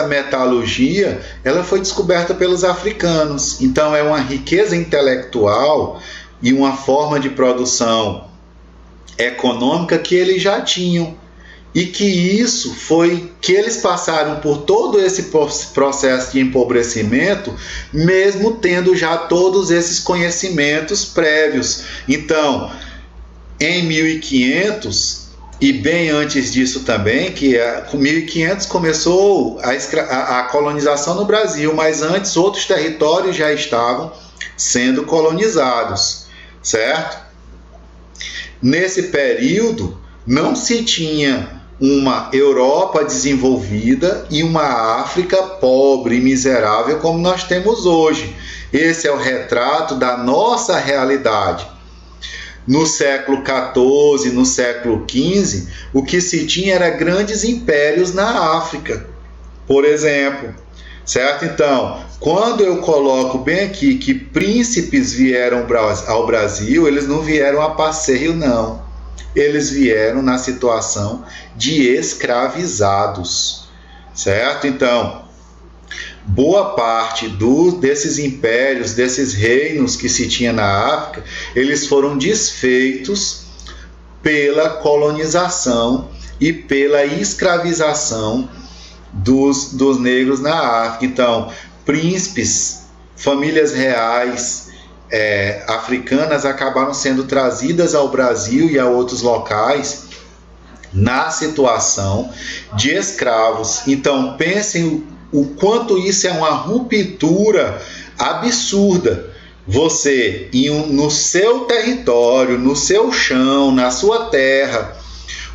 metalurgia, ela foi descoberta pelos africanos. Então é uma riqueza intelectual e uma forma de produção econômica que eles já tinham. E que isso foi que eles passaram por todo esse processo de empobrecimento, mesmo tendo já todos esses conhecimentos prévios. Então, em 1500, e bem antes disso também, que com 1500 começou a colonização no Brasil, mas antes outros territórios já estavam sendo colonizados, certo? Nesse período, não se tinha uma Europa desenvolvida e uma África pobre e miserável como nós temos hoje. Esse é o retrato da nossa realidade. No século XIV, no século XV, o que se tinha era grandes impérios na África, por exemplo. Certo? Então, quando eu coloco bem aqui que príncipes vieram ao Brasil, eles não vieram a passeio, não. Eles vieram na situação de escravizados, certo? Então, boa parte desses impérios, desses reinos que se tinha na África, eles foram desfeitos pela colonização e pela escravização dos negros na África. Então, príncipes, famílias reais, africanas acabaram sendo trazidas ao Brasil e a outros locais na situação de escravos. Então pensem o quanto isso é uma ruptura absurda. Você, no seu território, no seu chão, na sua terra,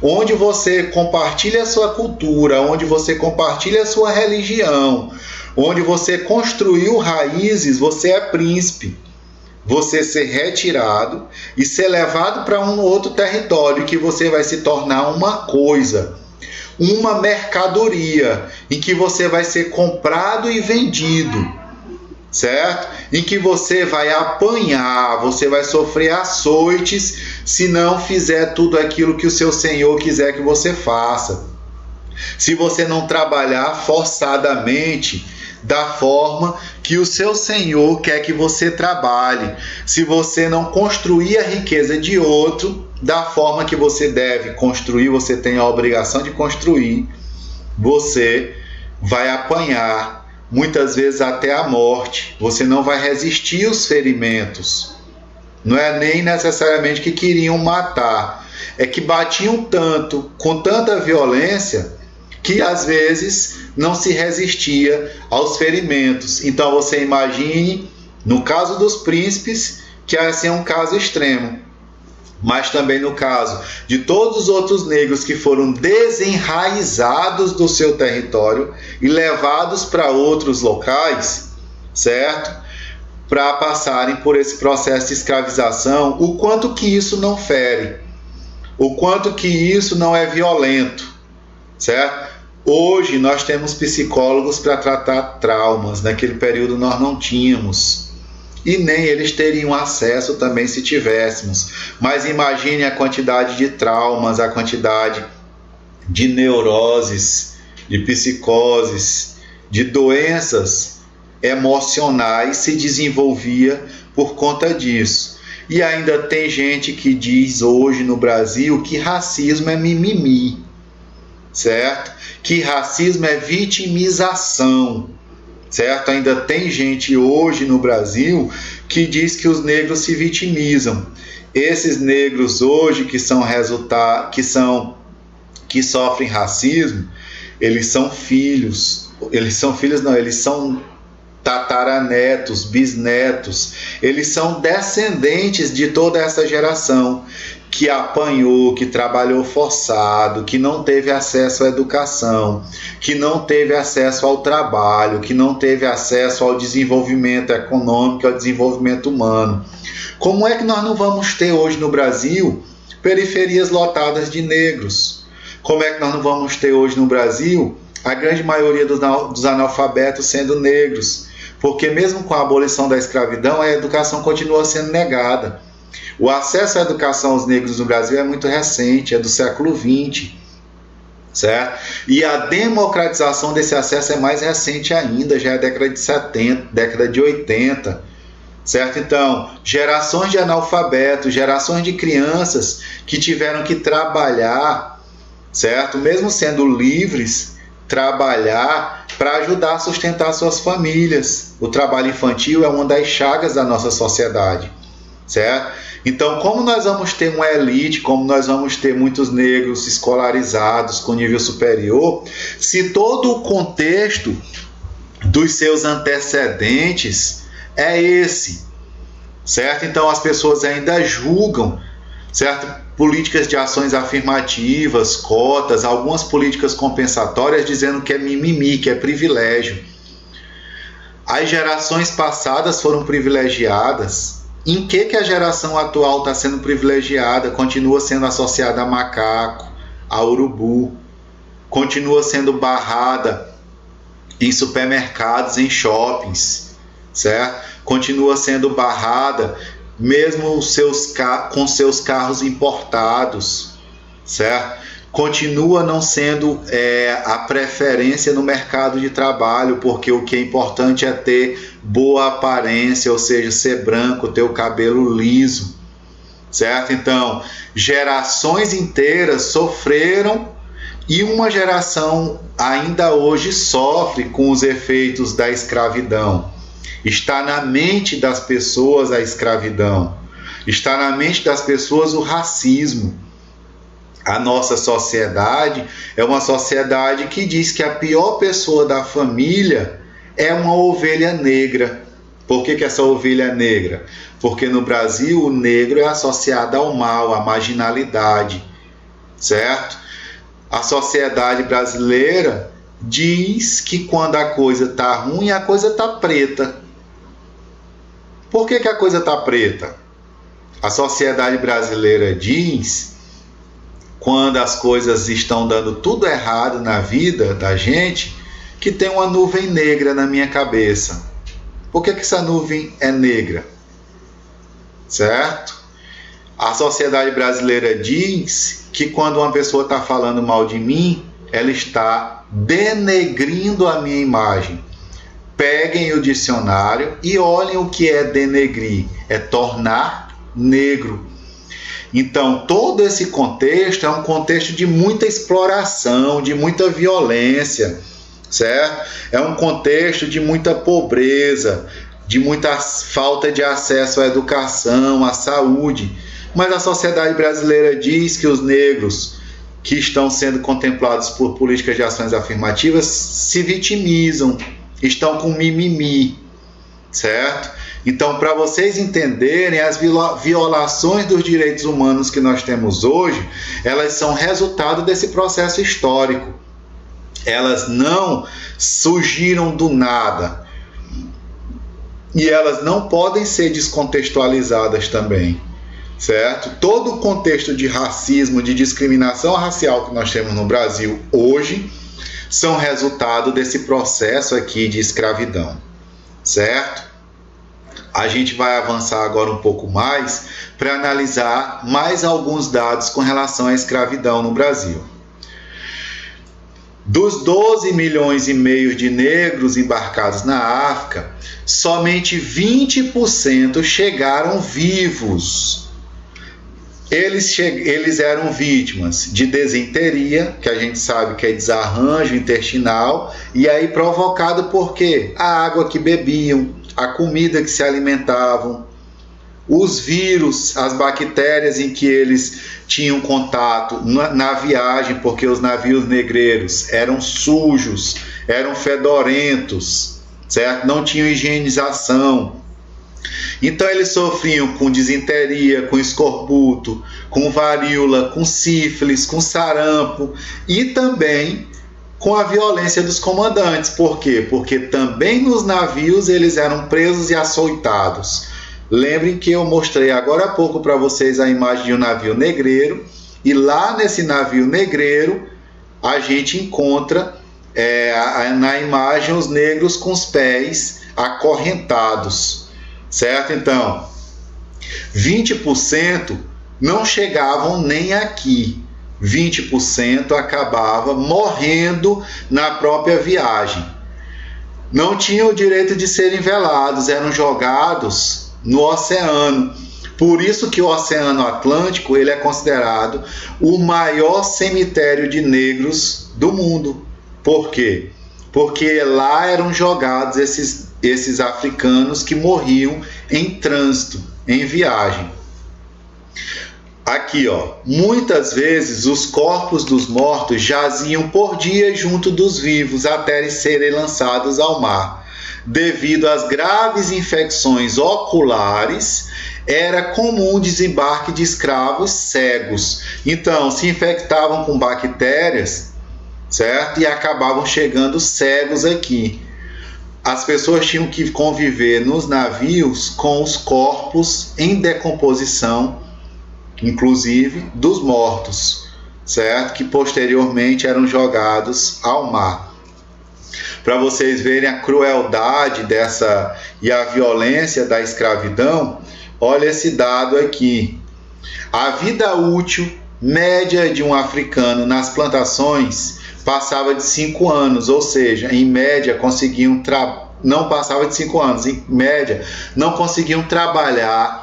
onde você compartilha a sua cultura, onde você compartilha a sua religião, onde você construiu raízes, você é príncipe. Você ser retirado e ser levado para um outro território que você vai se tornar uma coisa, uma mercadoria, em que você vai ser comprado e vendido, certo? Em que você vai apanhar, você vai sofrer açoites se não fizer tudo aquilo que o seu Senhor quiser que você faça. Se você não trabalhar forçadamente da forma que o seu Senhor quer que você trabalhe, se você não construir a riqueza de outro da forma que você deve construir, você tem a obrigação de construir, você vai apanhar, muitas vezes até a morte. Você não vai resistir aos ferimentos. Não é nem necessariamente que queriam matar, é que batiam tanto, com tanta violência, que às vezes não se resistia aos ferimentos. Então você imagine, no caso dos príncipes, que esse é um caso extremo, mas também no caso de todos os outros negros que foram desenraizados do seu território e levados para outros locais, certo? Para passarem por esse processo de escravização, o quanto que isso não fere, o quanto que isso não é violento, certo? Hoje nós temos psicólogos para tratar traumas, naquele período nós não tínhamos, e nem eles teriam acesso também se tivéssemos. Mas imagine a quantidade de traumas, a quantidade de neuroses, de psicoses, de doenças emocionais se desenvolvia por conta disso. E ainda tem gente que diz hoje no Brasil que racismo é mimimi, certo? Que racismo é vitimização, certo? Ainda tem gente hoje no Brasil que diz que os negros se vitimizam. Esses negros hoje que sofrem racismo, eles são filhos tataranetos, bisnetos, eles são descendentes de toda essa geração que apanhou, que trabalhou forçado, que não teve acesso à educação, que não teve acesso ao trabalho, que não teve acesso ao desenvolvimento econômico, ao desenvolvimento humano. Como é que nós não vamos ter hoje no Brasil periferias lotadas de negros? Como é que nós não vamos ter hoje no Brasil a grande maioria dos analfabetos sendo negros? Porque mesmo com a abolição da escravidão, a educação continua sendo negada. O acesso à educação aos negros no Brasil é muito recente, é do século XX, certo? E a democratização desse acesso é mais recente ainda, já é década de 70, década de 80, certo? Então, gerações de analfabetos, gerações de crianças que tiveram que trabalhar, certo? Mesmo sendo livres, trabalhar para ajudar a sustentar suas famílias. O trabalho infantil é uma das chagas da nossa sociedade, certo? Então, como nós vamos ter uma elite, como nós vamos ter muitos negros escolarizados com nível superior, se todo o contexto dos seus antecedentes é esse, certo? Então, as pessoas ainda julgam, certo? Políticas de ações afirmativas, cotas, algumas políticas compensatórias dizendo que é mimimi, que é privilégio. As gerações passadas foram privilegiadas. Em que a geração atual está sendo privilegiada? Continua sendo associada a macaco, a urubu, continua sendo barrada em supermercados, em shoppings, certo? Continua sendo barrada mesmo com seus carros importados, certo? Continua não sendo a preferência no mercado de trabalho, porque o que é importante é ter boa aparência, ou seja, ser branco, ter o cabelo liso, certo? Então, gerações inteiras sofreram e uma geração ainda hoje sofre com os efeitos da escravidão. Está na mente das pessoas a escravidão, está na mente das pessoas o racismo. A nossa sociedade é uma sociedade que diz que a pior pessoa da família é uma ovelha negra. Por que essa ovelha é negra? Porque no Brasil o negro é associado ao mal, à marginalidade, certo? A sociedade brasileira diz que quando a coisa está ruim, a coisa está preta. Por que a coisa está preta? A sociedade brasileira diz, quando as coisas estão dando tudo errado na vida da gente, que tem uma nuvem negra na minha cabeça. Por que essa nuvem é negra? Certo? A sociedade brasileira diz que quando uma pessoa está falando mal de mim, ela está denegrindo a minha imagem. Peguem o dicionário e olhem o que é denegrir. É tornar negro. Então, todo esse contexto é um contexto de muita exploração, de muita violência, certo? É um contexto de muita pobreza, de muita falta de acesso à educação, à saúde. Mas a sociedade brasileira diz que os negros que estão sendo contemplados por políticas de ações afirmativas se vitimizam, estão com mimimi, certo? Então, para vocês entenderem, as violações dos direitos humanos que nós temos hoje, elas são resultado desse processo histórico. Elas não surgiram do nada. E elas não podem ser descontextualizadas também, certo? Todo o contexto de racismo, de discriminação racial que nós temos no Brasil hoje, são resultado desse processo aqui de escravidão, certo? A gente vai avançar agora um pouco mais para analisar mais alguns dados com relação à escravidão no Brasil. Dos 12 milhões e meio de negros embarcados na África, somente 20% chegaram vivos. Eles eram vítimas de desenteria, que a gente sabe que é desarranjo intestinal, e aí provocado por quê? A água que bebiam, a comida que se alimentavam, os vírus, as bactérias em que eles tinham contato na viagem, porque os navios negreiros eram sujos, eram fedorentos, certo? Não tinham higienização. Então eles sofriam com disenteria, com escorbuto, com varíola, com sífilis, com sarampo e também com a violência dos comandantes. Por quê? Porque também nos navios eles eram presos e açoitados. Lembrem que eu mostrei agora há pouco para vocês a imagem de um navio negreiro, e lá nesse navio negreiro a gente encontra na imagem os negros com os pés acorrentados, certo? Então, 20% não chegavam nem aqui, 20% acabava morrendo na própria viagem. Não tinham o direito de serem velados, eram jogados no oceano. Por isso que o Oceano Atlântico ele é considerado o maior cemitério de negros do mundo. Por quê? Porque lá eram jogados esses africanos que morriam em trânsito, em viagem. Aqui, ó, muitas vezes os corpos dos mortos jaziam por dia junto dos vivos até serem lançados ao mar. Devido às graves infecções oculares, era comum o desembarque de escravos cegos. Então, se infectavam com bactérias, certo? E acabavam chegando cegos aqui. As pessoas tinham que conviver nos navios com os corpos em decomposição, inclusive dos mortos, certo? Que posteriormente eram jogados ao mar. Para vocês verem a crueldade dessa e a violência da escravidão, olha esse dado aqui. A vida útil média de um africano nas plantações passava de 5 anos, ou seja, em média não passava de 5 anos, em média não conseguiam trabalhar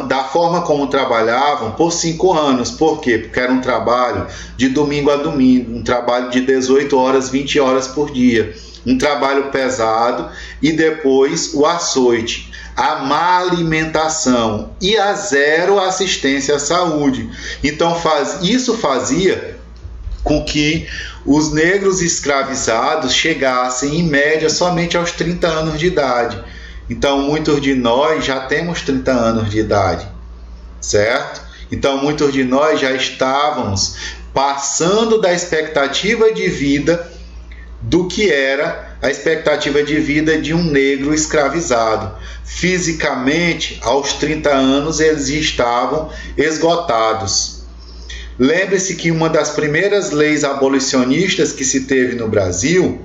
da forma como trabalhavam por 5 anos. Por quê? Porque era um trabalho de domingo a domingo, um trabalho de 18 horas, 20 horas por dia, um trabalho pesado, e depois o açoite, a má alimentação e a zero assistência à saúde. Então isso fazia com que os negros escravizados chegassem em média somente aos 30 anos de idade. Então, muitos de nós já temos 30 anos de idade, certo? Então, muitos de nós já estávamos passando da expectativa de vida do que era a expectativa de vida de um negro escravizado. Fisicamente, aos 30 anos, eles estavam esgotados. Lembre-se que uma das primeiras leis abolicionistas que se teve no Brasil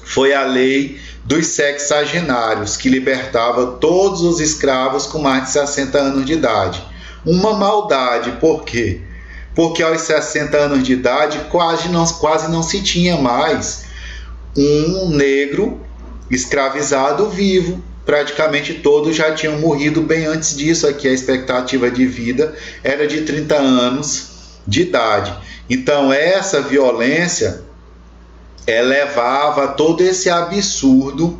foi a lei dos sexagenários, que libertava todos os escravos com mais de 60 anos de idade. Uma maldade, por quê? Porque aos 60 anos de idade quase não se tinha mais um negro escravizado vivo. Praticamente todos já tinham morrido bem antes disso. Aqui a expectativa de vida era de 30 anos de idade. Então essa violência levava a todo esse absurdo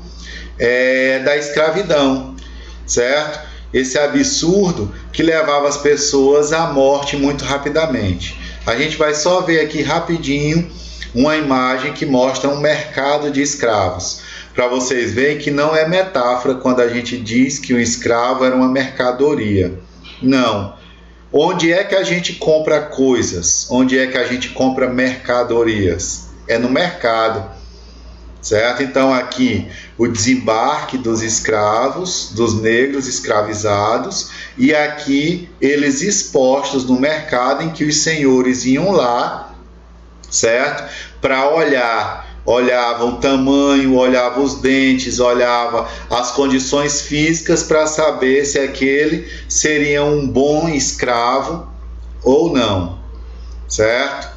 da escravidão, certo? Esse absurdo que levava as pessoas à morte muito rapidamente. A gente vai só ver aqui rapidinho uma imagem que mostra um mercado de escravos, para vocês verem que não é metáfora quando a gente diz que um escravo era uma mercadoria. Não. Onde é que a gente compra coisas? Onde é que a gente compra mercadorias? É no mercado, certo? Então aqui o desembarque dos escravos, dos negros escravizados, e aqui eles expostos no mercado em que os senhores iam lá, certo? Para olhavam o tamanho, olhavam os dentes, olhavam as condições físicas para saber se aquele seria um bom escravo ou não, certo?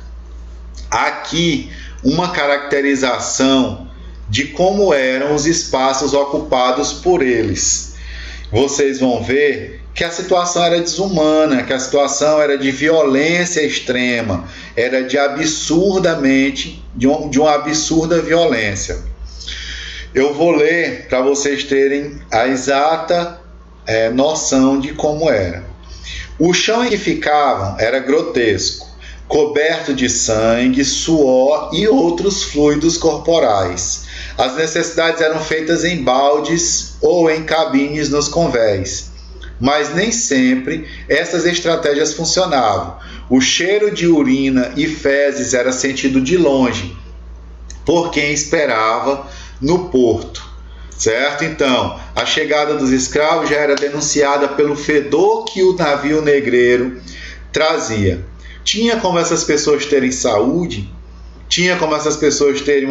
aqui uma caracterização de como eram os espaços ocupados por eles. Vocês vão ver que a situação era desumana, que a situação era de violência extrema, era de uma absurda violência. Eu vou ler para vocês terem a exata noção de como era. O chão em que ficavam era grotesco, coberto de sangue, suor e outros fluidos corporais. As necessidades eram feitas em baldes ou em cabines nos convéis. Mas nem sempre essas estratégias funcionavam. O cheiro de urina e fezes era sentido de longe por quem esperava no porto, certo? Então, a chegada dos escravos já era denunciada pelo fedor que o navio negreiro trazia. Tinha como essas pessoas terem saúde? Tinha como essas pessoas terem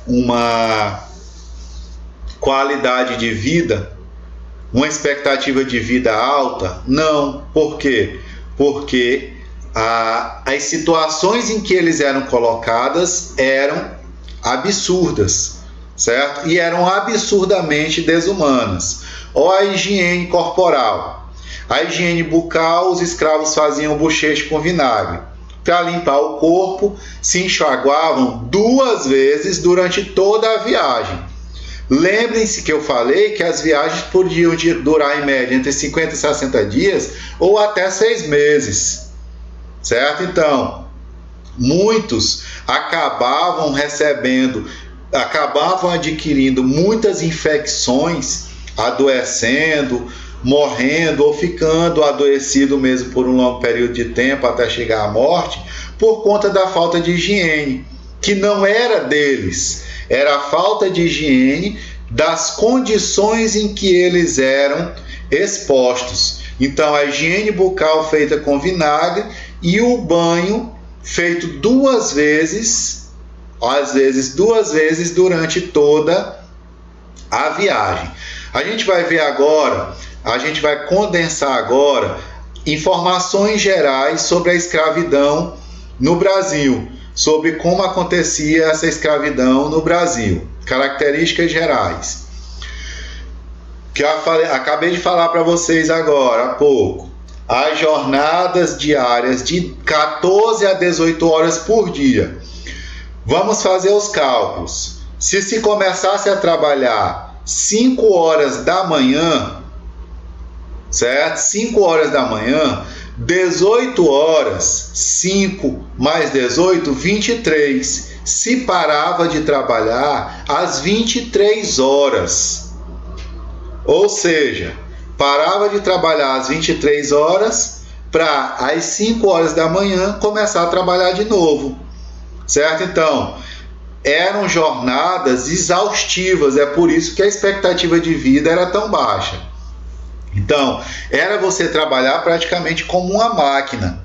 uma qualidade de vida? Uma expectativa de vida alta? Não. Por quê? Porque as situações em que eles eram colocadas eram absurdas, certo? E eram absurdamente desumanas. Ou a higiene corporal. A higiene bucal, os escravos faziam bochecho com vinagre. Para limpar o corpo, se enxaguavam 2 vezes durante toda a viagem. Lembrem-se que eu falei que as viagens podiam durar em média entre 50 e 60 dias ou até 6 meses, certo? Então, muitos acabavam adquirindo muitas infecções, adoecendo, morrendo ou ficando adoecido mesmo por um longo período de tempo até chegar à morte, por conta da falta de higiene, que não era deles. Era a falta de higiene das condições em que eles eram expostos. Então, a higiene bucal feita com vinagre e o banho feito 2 vezes, às vezes 2 vezes durante toda a viagem. A gente vai ver agora, a gente vai condensar agora informações gerais sobre a escravidão no Brasil, sobre como acontecia essa escravidão no Brasil, características gerais. Que eu acabei de falar para vocês agora há pouco. As jornadas diárias de 14 a 18 horas por dia. Vamos fazer os cálculos. Se começasse a trabalhar 5 horas da manhã, certo? 5 horas da manhã, 18 horas, 5 mais 18, 23. Se parava de trabalhar às 23 horas. Ou seja, parava de trabalhar às 23 horas para às 5 horas da manhã começar a trabalhar de novo. Certo? Então, eram jornadas exaustivas, é por isso que a expectativa de vida era tão baixa. Então, era você trabalhar praticamente como uma máquina,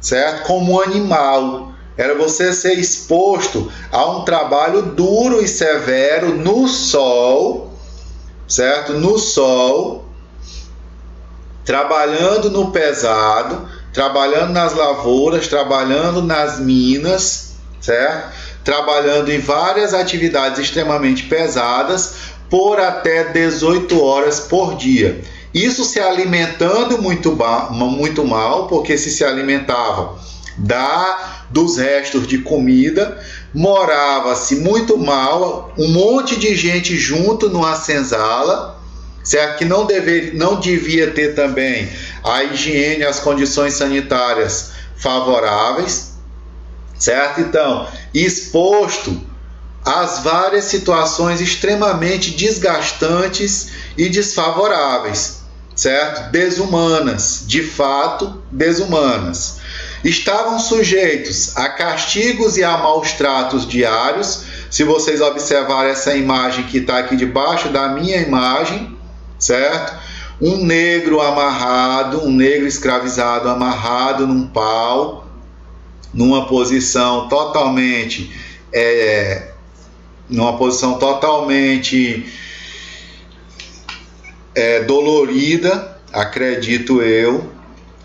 certo? Como um animal. Era você ser exposto a um trabalho duro e severo no sol, certo? No sol, trabalhando no pesado, trabalhando nas lavouras, trabalhando nas minas, certo? Trabalhando em várias atividades extremamente pesadas por até 18 horas por dia. Isso se alimentando muito mal, porque se alimentavam dos restos de comida, morava-se muito mal, um monte de gente junto numa senzala, certo? Que não devia ter também a higiene, as condições sanitárias favoráveis, certo? Então, exposto às várias situações extremamente desgastantes e desfavoráveis, certo? Desumanas, de fato, desumanas. Estavam sujeitos a castigos e a maus tratos diários. Se vocês observarem essa imagem que está aqui debaixo da minha imagem, certo? Um negro escravizado amarrado num pau, numa posição totalmente dolorida, acredito eu,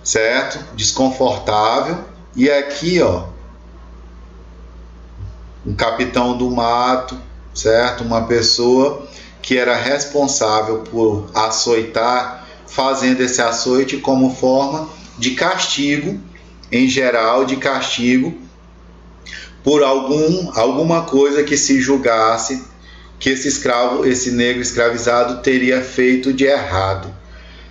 certo? Desconfortável. E aqui, ó, um capitão do mato, certo? Uma pessoa que era responsável por açoitar, fazendo esse açoite como forma de castigo, em geral, de castigo por alguma coisa que se julgasse que esse negro escravizado teria feito de errado,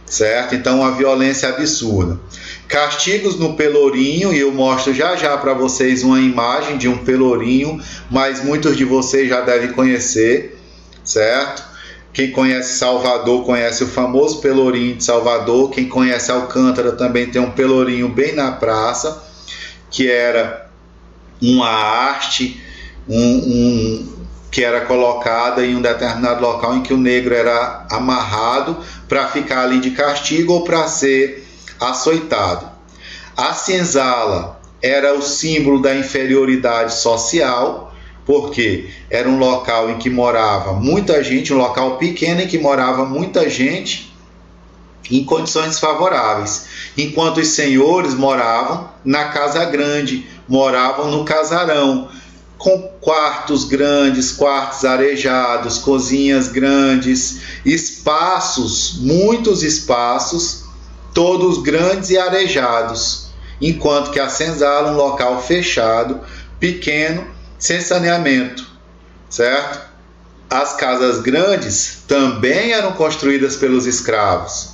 certo? Então, uma violência absurda. Castigos no pelourinho, e eu mostro já já para vocês uma imagem de um pelourinho, mas muitos de vocês já devem conhecer, certo? Quem conhece Salvador conhece o famoso pelourinho de Salvador. Quem conhece Alcântara também tem um pelourinho bem na praça, que era uma haste que era colocada em um determinado local em que o negro era amarrado para ficar ali de castigo ou para ser açoitado. A senzala era o símbolo da inferioridade social, porque era um local em que morava muita gente, um local pequeno em que morava muita gente em condições desfavoráveis, enquanto os senhores moravam na casa grande, moravam no casarão, com quartos grandes, quartos arejados, cozinhas grandes, espaços, muitos espaços, todos grandes e arejados, enquanto que a senzala, um local fechado, pequeno, sem saneamento, certo? As casas grandes também eram construídas pelos escravos.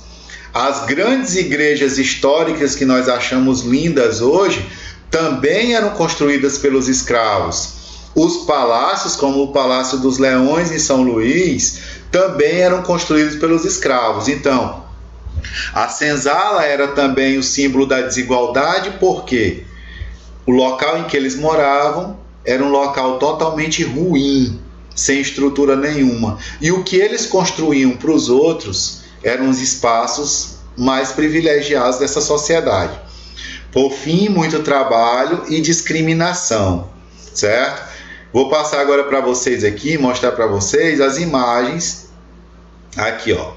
As grandes igrejas históricas que nós achamos lindas hoje também eram construídas pelos escravos. Os palácios, como o Palácio dos Leões em São Luís, também eram construídos pelos escravos. Então, a senzala era também o símbolo da desigualdade, porque o local em que eles moravam era um local totalmente ruim, sem estrutura nenhuma. E o que eles construíam para os outros eram os espaços mais privilegiados dessa sociedade. Por fim, muito trabalho e discriminação, certo? Vou passar agora para vocês aqui, mostrar para vocês as imagens. Aqui, ó.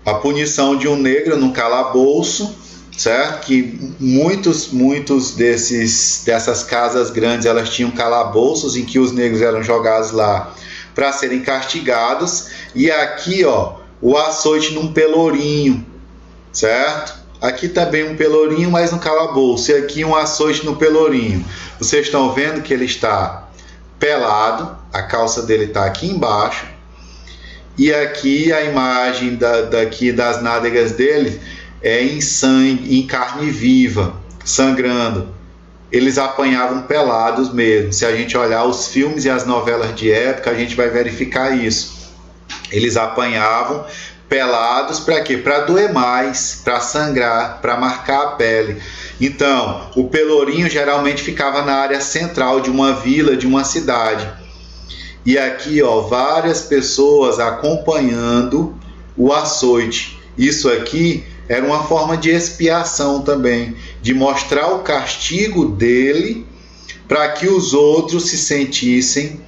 A punição de um negro no calabouço, certo? Que muitos dessas casas grandes, elas tinham calabouços em que os negros eram jogados lá para serem castigados. E aqui, ó, o açoite num pelourinho, certo? Aqui também um pelourinho, mas no calabouço. E aqui um açoite no pelourinho. Vocês estão vendo que ele está pelado, a calça dele está aqui embaixo. E aqui a imagem daqui das nádegas dele é em sangue, em carne viva, sangrando. Eles apanhavam pelados mesmo. Se a gente olhar os filmes e as novelas de época, a gente vai verificar isso. Eles apanhavam pelados para quê? Para doer mais, para sangrar, para marcar a pele. Então, o pelourinho geralmente ficava na área central de uma vila, de uma cidade. E aqui, ó, várias pessoas acompanhando o açoite. Isso aqui era uma forma de expiação também, de mostrar o castigo dele para que os outros se sentissem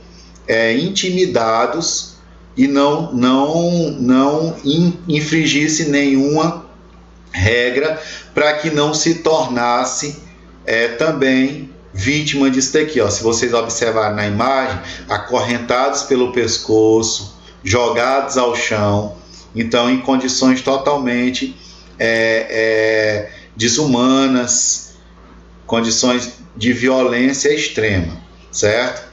intimidados e não infringisse nenhuma regra, para que não se tornasse também vítima disso daqui, ó. Se vocês observarem na imagem, acorrentados pelo pescoço, jogados ao chão, então em condições totalmente desumanas, condições de violência extrema, certo?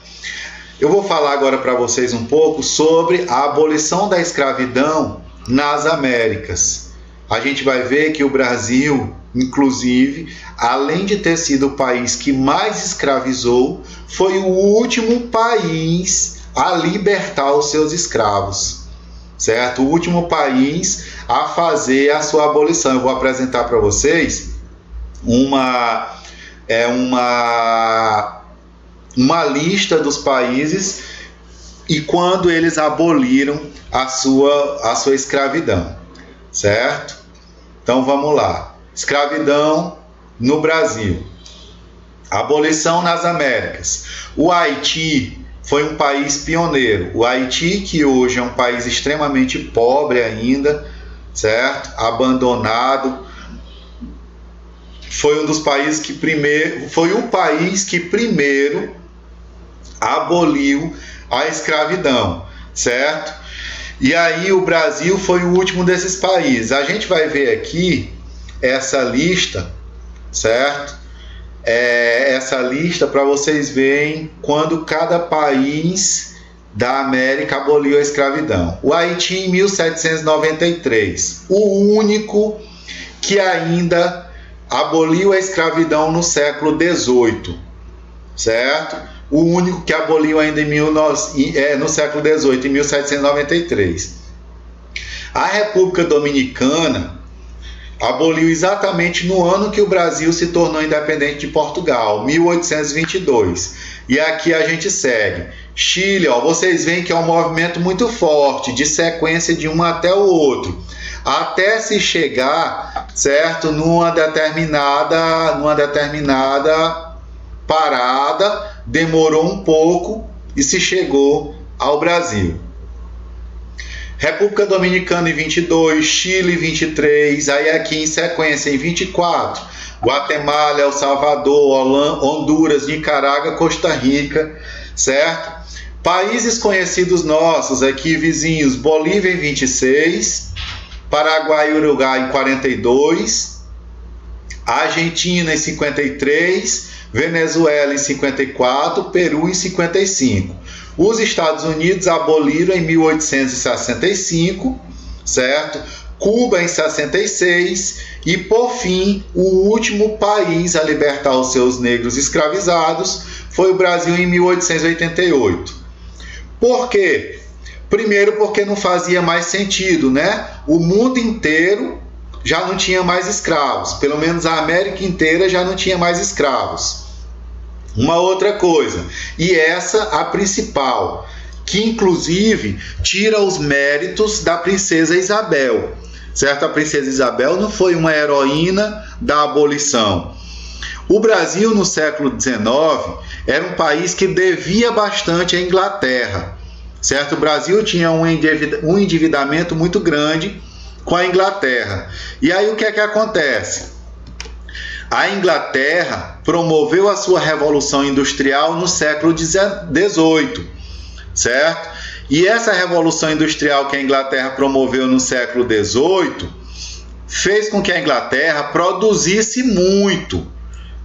Eu vou falar agora para vocês um pouco sobre a abolição da escravidão nas Américas. A gente vai ver que o Brasil, inclusive, além de ter sido o país que mais escravizou, foi o último país a libertar os seus escravos, certo? O último país a fazer a sua abolição. Eu vou apresentar para vocês uma lista dos países e quando eles aboliram a sua escravidão, certo? Então vamos lá. Escravidão no Brasil. Abolição nas Américas. O Haiti foi um país pioneiro. O Haiti, que hoje é um país extremamente pobre ainda, certo? Abandonado. Foi um dos países que primeiro aboliu a escravidão, certo? E aí o Brasil foi o último desses países. A gente vai ver aqui essa lista, certo? Essa lista para vocês verem quando cada país da América aboliu a escravidão. O Haiti em 1793, o único que ainda aboliu a escravidão no século XVIII, certo? O único que aboliu ainda no século XVIII, em 1793. A República Dominicana aboliu exatamente no ano que o Brasil se tornou independente de Portugal, 1822. E aqui a gente segue. Chile, ó, vocês veem que é um movimento muito forte, de sequência de um até o outro, até se chegar, certo, numa determinada parada, demorou um pouco e se chegou ao Brasil. República Dominicana em 22, Chile em 23, aí aqui em sequência em 24, Guatemala, El Salvador, Honduras, Nicarágua, Costa Rica, certo? Países conhecidos nossos aqui, vizinhos, Bolívia em 26, Paraguai e Uruguai em 42, Argentina em 53, Venezuela em 54, Peru em 55. Os Estados Unidos aboliram em 1865, certo? Cuba em 66 e, por fim, o último país a libertar os seus negros escravizados foi o Brasil em 1888. Por quê? Primeiro porque não fazia mais sentido, né? O mundo inteiro já não tinha mais escravos, pelo menos a América inteira já não tinha mais escravos. Uma outra coisa, e essa a principal, que inclusive tira os méritos da princesa Isabel, certo? A princesa Isabel não foi uma heroína da abolição. O Brasil no século XIX era um país que devia bastante à Inglaterra, certo? O Brasil tinha um endividamento muito grande com a Inglaterra. E aí o que é que acontece? A Inglaterra promoveu a sua Revolução Industrial no século XVIII, certo? E essa Revolução Industrial que a Inglaterra promoveu no século XVIII fez com que a Inglaterra produzisse muito,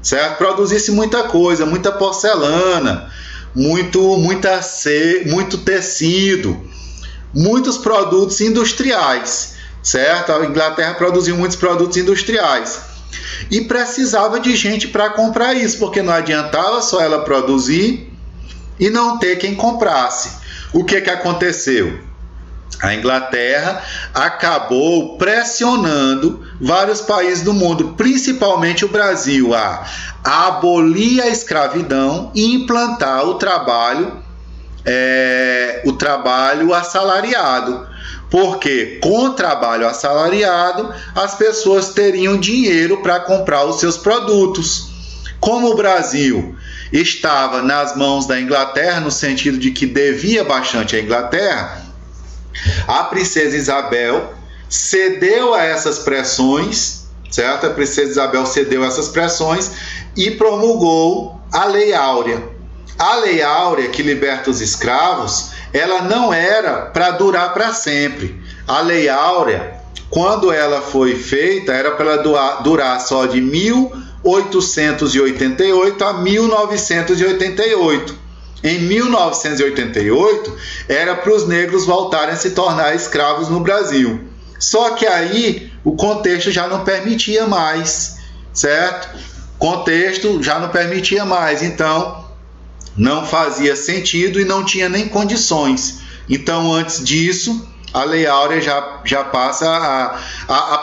certo? Produzisse muita coisa, muita porcelana, muito tecido, muitos produtos industriais, certo? A Inglaterra produziu muitos produtos industriais. E precisava de gente para comprar isso, porque não adiantava só ela produzir e não ter quem comprasse. O que aconteceu? A Inglaterra acabou pressionando vários países do mundo, principalmente o Brasil, a abolir a escravidão e implantar o trabalho assalariado. Porque com o trabalho assalariado, as pessoas teriam dinheiro para comprar os seus produtos. Como o Brasil estava nas mãos da Inglaterra, no sentido de que devia bastante à Inglaterra, a princesa Isabel cedeu a essas pressões, certo? A princesa Isabel cedeu a essas pressões e promulgou a Lei Áurea. A Lei Áurea, que liberta os escravos, ela não era para durar para sempre. A Lei Áurea, quando ela foi feita, era para durar só de 1888 a 1988. Em 1988, era para os negros voltarem a se tornar escravos no Brasil. Só que aí o contexto já não permitia mais, certo? O contexto já não permitia mais, então não fazia sentido e não tinha nem condições. Então, antes disso, a Lei Áurea já passa a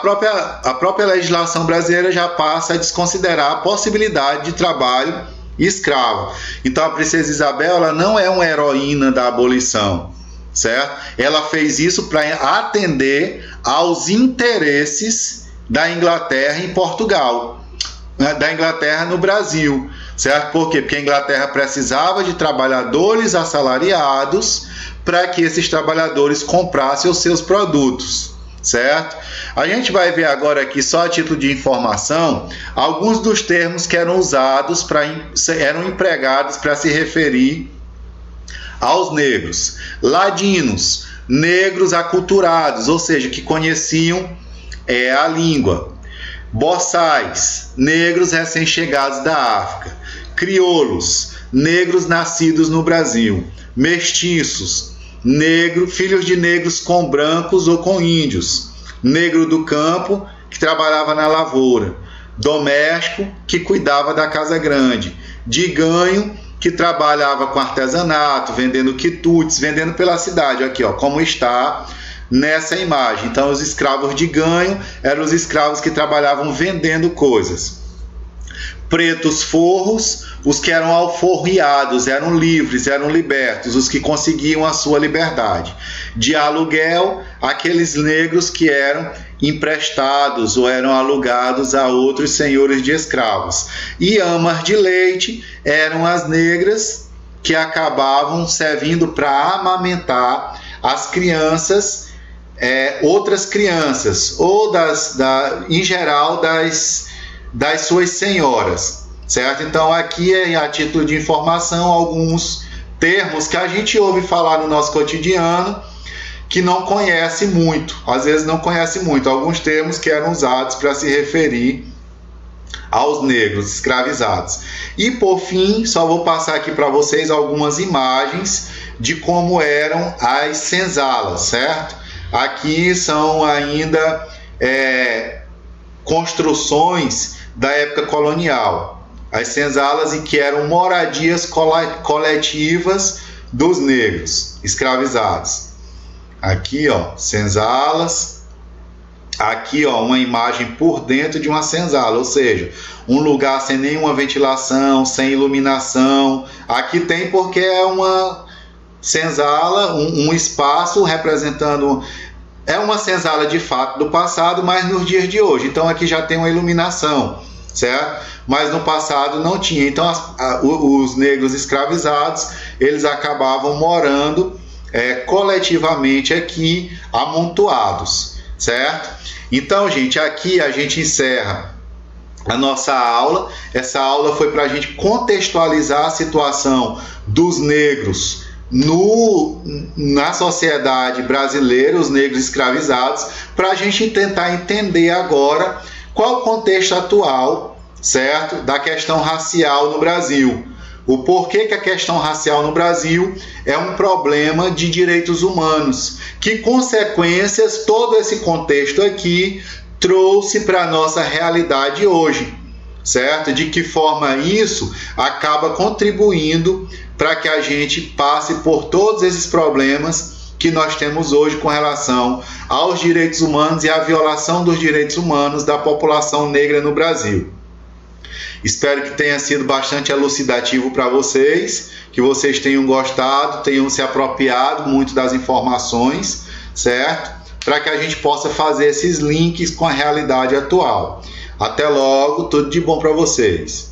própria legislação brasileira já passa a desconsiderar a possibilidade de trabalho escravo. Então, a princesa Isabel, ela não é uma heroína da abolição, certo? Ela fez isso para atender aos interesses da Inglaterra em Portugal, da Inglaterra no Brasil, certo? Por quê? Porque a Inglaterra precisava de trabalhadores assalariados para que esses trabalhadores comprassem os seus produtos, certo? A gente vai ver agora aqui, só a título de informação, alguns dos termos que eram usados eram empregados para se referir aos negros. Ladinos, negros aculturados, ou seja, que conheciam a língua. Boçais, negros recém-chegados da África. Crioulos, negros nascidos no Brasil. Mestiços, filhos de negros com brancos ou com índios. Negro do campo, que trabalhava na lavoura. Doméstico, que cuidava da casa grande. De ganho, que trabalhava com artesanato, vendendo quitutes, vendendo pela cidade. Aqui, ó, como está nessa imagem. Então, os escravos de ganho eram os escravos que trabalhavam vendendo coisas. Pretos forros, os que eram alforriados, eram livres, eram libertos, os que conseguiam a sua liberdade. De aluguel, aqueles negros que eram emprestados ou eram alugados a outros senhores de escravos. E amas de leite eram as negras que acabavam servindo para amamentar as crianças, outras crianças, ou em geral das suas senhoras, certo? Então aqui a título de informação alguns termos que a gente ouve falar no nosso cotidiano que não conhece muito, às vezes não conhece muito, alguns termos que eram usados para se referir aos negros escravizados. E por fim, só vou passar aqui para vocês algumas imagens de como eram as senzalas, certo? Aqui são ainda construções da época colonial, as senzalas, em que eram moradias coletivas dos negros escravizados. Aqui, ó, senzalas. Aqui, ó, uma imagem por dentro de uma senzala, ou seja, um lugar sem nenhuma ventilação, sem iluminação. Aqui tem porque é uma senzala, um espaço representando... É uma senzala de fato do passado, mas nos dias de hoje. Então aqui já tem uma iluminação, certo? Mas no passado não tinha. Então os negros escravizados, eles acabavam morando coletivamente aqui, amontoados, certo? Então, gente, aqui a gente encerra a nossa aula. Essa aula foi para a gente contextualizar a situação dos negros na sociedade brasileira, os negros escravizados, para a gente tentar entender agora qual o contexto atual, certo, da questão racial no Brasil. O porquê que a questão racial no Brasil é um problema de direitos humanos, que consequências todo esse contexto aqui trouxe para a nossa realidade hoje, certo? De que forma isso acaba contribuindo para que a gente passe por todos esses problemas que nós temos hoje com relação aos direitos humanos e à violação dos direitos humanos da população negra no Brasil. Espero que tenha sido bastante elucidativo para vocês, que vocês tenham gostado, tenham se apropriado muito das informações, certo? Para que a gente possa fazer esses links com a realidade atual. Até logo, tudo de bom para vocês.